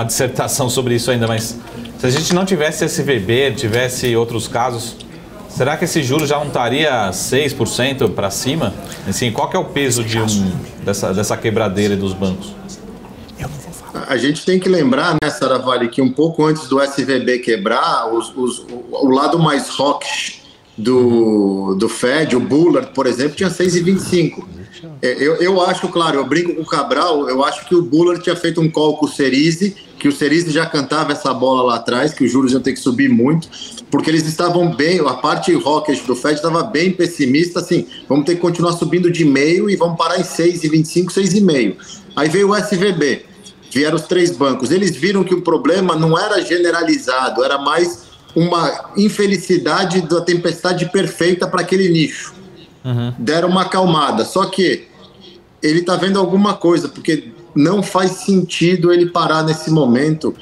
dissertação sobre isso ainda, mas se a gente não tivesse SVB, tivesse outros casos, será que esse juro já não estaria 6% para cima? Assim, qual que é o peso dessa quebradeira dos bancos? A gente tem que lembrar, né, Saravalli, que um pouco antes do SVB quebrar, o lado mais hawkish do Fed, o Bullard, por exemplo, tinha 6,25. Eu acho, claro, eu brinco com o Cabral, eu acho que o Bullard tinha feito um call com o Cerise, que o Cerise já cantava essa bola lá atrás, que os juros iam ter que subir muito, porque eles estavam bem, a parte hawkish do Fed estava bem pessimista, assim, vamos ter que continuar subindo de meio e vamos parar em 6,25, 6,5. Aí veio o SVB, vieram os três bancos, eles viram que o problema não era generalizado, era mais uma infelicidade da tempestade perfeita para aquele nicho. Deram uma acalmada, só que ele está vendo alguma coisa, porque não faz sentido ele parar nesse momento.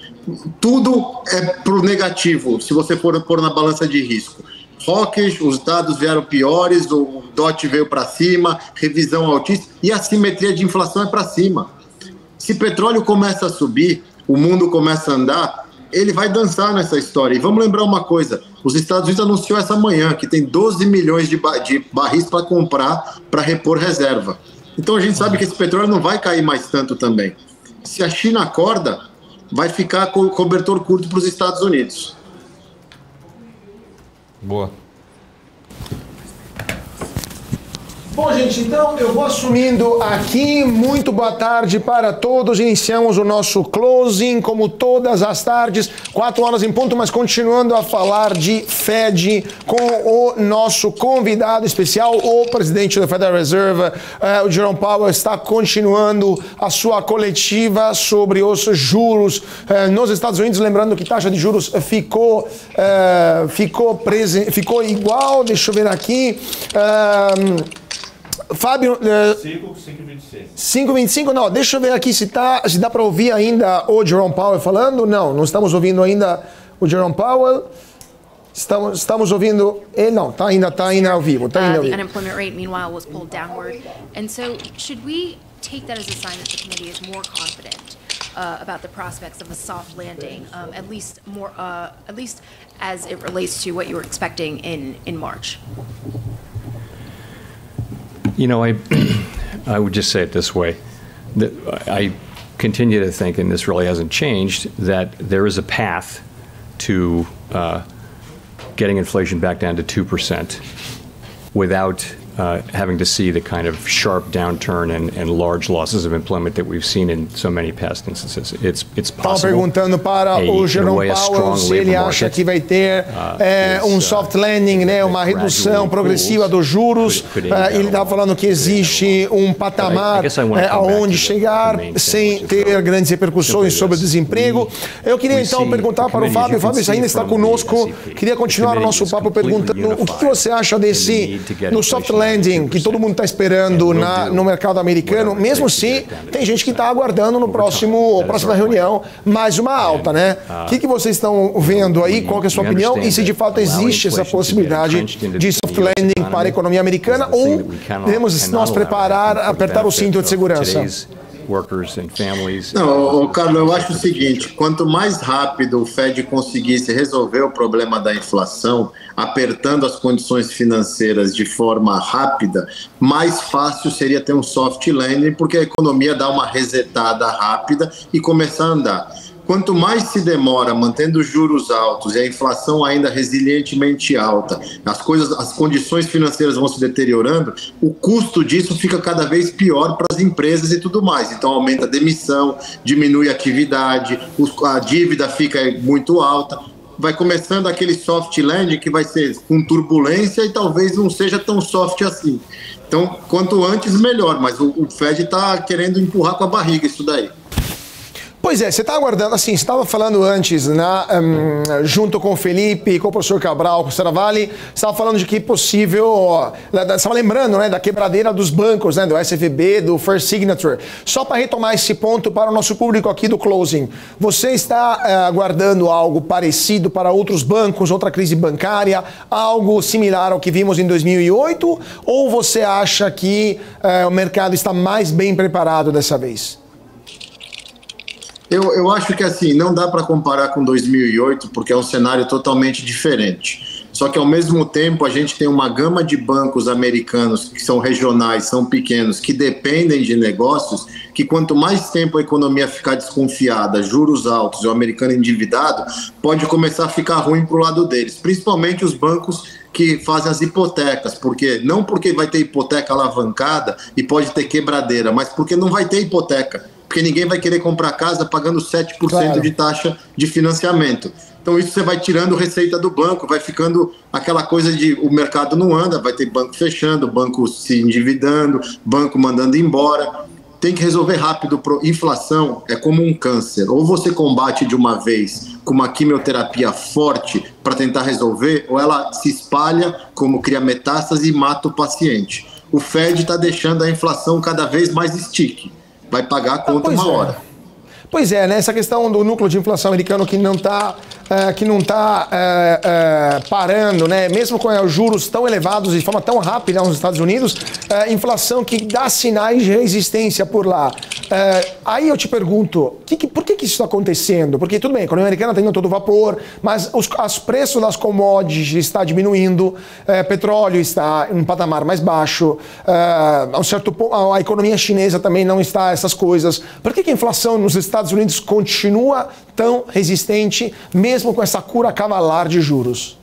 Tudo é pro negativo, se você for pôr na balança de risco. Hawkish, os dados vieram piores, o DOT veio para cima, revisão altíssima, e a simetria de inflação é para cima. Se petróleo começa a subir, o mundo começa a andar, ele vai dançar nessa história. E vamos lembrar uma coisa, os Estados Unidos anunciou essa manhã que tem 12 milhões de barris para comprar para repor reserva. Então a gente sabe que esse petróleo não vai cair mais tanto também. Se a China acorda, vai ficar com cobertor curto para os Estados Unidos. Boa. Bom, gente, então eu vou assumindo aqui. Muito boa tarde para todos. Iniciamos o nosso closing, como todas as tardes, 4 horas em ponto, mas continuando a falar de Fed com o nosso convidado especial, o presidente da Federal Reserve, o Jerome Powell, está continuando a sua coletiva sobre os juros nos Estados Unidos. Lembrando que a taxa de juros ficou igual. Deixa eu ver aqui. Fábio, 5,25? Não, deixa eu ver aqui se dá para ouvir ainda o Jerome Powell falando. Não estamos ouvindo ainda o Jerome Powell. Estamos ouvindo ele, não, ainda ao vivo. The unemployment rate, meanwhile, was pulled downward. And so, should we take that as a sign that the committee is more confident about the prospects of a soft landing, at least as it relates to what you were expecting in March? You know, I would just say it this way. That I continue to think, and this really hasn't changed, that there is a path to getting inflation back down to 2% without having to see the kind of sharp downturn and large losses of employment that we've seen in so many past instances. It's possible. Estava perguntando para o Jerome Powell se ele acha que vai ter soft landing, né, uma redução progressiva dos juros. Ele estava falando que existe patamar aonde chegar sem ter grandes repercussões sobre o desemprego. Eu queria então perguntar para o Fábio. O Fábio ainda está conosco. Queria continuar o nosso papo perguntando o que você acha do soft landing que todo mundo está esperando no mercado americano, mesmo se tem gente que está aguardando no próxima reunião mais uma alta, né? O que vocês estão vendo aí? Qual que é a sua opinião? E se de fato existe essa possibilidade de soft landing para a economia americana ou devemos nós apertar o cinto de segurança? Não, Carlos, eu acho o seguinte, quanto mais rápido o Fed conseguisse resolver o problema da inflação, apertando as condições financeiras de forma rápida, mais fácil seria ter um soft landing, porque a economia dá uma resetada rápida e começar a andar. Quanto mais se demora mantendo os juros altos e a inflação ainda resilientemente alta, as condições financeiras vão se deteriorando, o custo disso fica cada vez pior para as empresas e tudo mais. Então aumenta a demissão, diminui a atividade, a dívida fica muito alta. Vai começando aquele soft landing que vai ser com turbulência e talvez não seja tão soft assim. Então, quanto antes, melhor, mas o Fed está querendo empurrar com a barriga isso daí. Pois é, você está aguardando, assim, você estava falando antes, né, junto com o Felipe, com o professor Cabral, com o Saravalli, você estava falando de que possível, você estava lembrando, né, da quebradeira dos bancos, né, do SVB, do First Signature. Só para retomar esse ponto para o nosso público aqui do Closing, você está aguardando algo parecido para outros bancos, outra crise bancária, algo similar ao que vimos em 2008, ou você acha que o mercado está mais bem preparado dessa vez? Eu acho que assim, não dá para comparar com 2008 porque é um cenário totalmente diferente. Só que ao mesmo tempo a gente tem uma gama de bancos americanos que são regionais, são pequenos, que dependem de negócios, que quanto mais tempo a economia ficar desconfiada, juros altos e o americano endividado, pode começar a ficar ruim para o lado deles. Principalmente os bancos que fazem as hipotecas, não porque vai ter hipoteca alavancada e pode ter quebradeira, mas porque não vai ter hipoteca. Porque ninguém vai querer comprar casa pagando 7% de taxa de financiamento. Então isso você vai tirando receita do banco, vai ficando aquela coisa de o mercado não anda, vai ter banco fechando, banco se endividando, banco mandando embora. Tem que resolver rápido. Inflação é como um câncer. Ou você combate de uma vez com uma quimioterapia forte para tentar resolver, ou ela se espalha, como cria metástase e mata o paciente. O Fed está deixando a inflação cada vez mais sticky. Vai pagar a conta uma hora. Pois é, né? Essa questão do núcleo de inflação americano que não está parando, né? Mesmo com os juros tão elevados de forma tão rápida nos Estados Unidos, inflação que dá sinais de resistência por lá. Aí eu te pergunto, por que isso está acontecendo? Porque tudo bem, a economia americana está indo todo vapor, mas os preços das commodities está diminuindo, petróleo está em um patamar mais baixo, a economia chinesa também não está essas coisas. Por que a inflação nos Estados Unidos continua tão resistente, mesmo com essa cura cavalar de juros?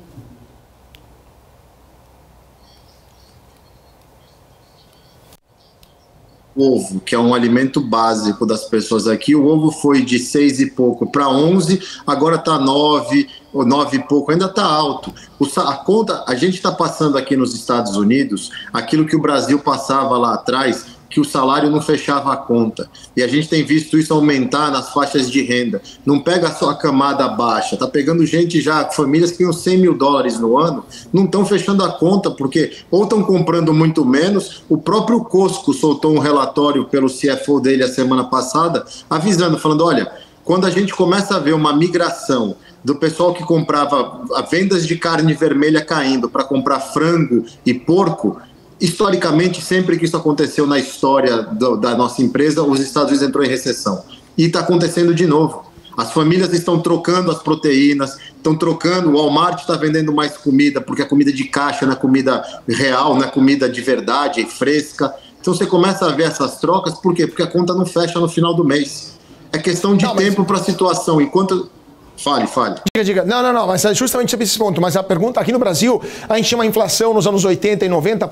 O ovo, que é um alimento básico das pessoas aqui, o ovo foi de 6 e pouco para 11, agora está 9 ou 9 e pouco, ainda está alto. A gente está passando aqui nos Estados Unidos aquilo que o Brasil passava lá atrás, que o salário não fechava a conta. E a gente tem visto isso aumentar nas faixas de renda. Não pega só a camada baixa, tá pegando gente já, famílias que ganham $100 mil no ano, não estão fechando a conta, porque ou estão comprando muito menos. O próprio Costco soltou um relatório pelo CFO dele a semana passada, avisando, falando, olha, quando a gente começa a ver uma migração do pessoal que comprava vendas de carne vermelha caindo para comprar frango e porco, historicamente, sempre que isso aconteceu na história da nossa empresa, os Estados Unidos entrou em recessão. E está acontecendo de novo. As famílias estão trocando as proteínas, estão trocando, o Walmart está vendendo mais comida, porque a comida de caixa não é comida real, não é comida de verdade, é fresca. Então você começa a ver essas trocas, por quê? Porque a conta não fecha no final do mês. É questão de tempo para a situação. Enquanto... Fale. Diga. Não, mas é justamente sobre esse ponto. Mas a pergunta, aqui no Brasil, a gente tinha uma inflação nos anos 80 e 90,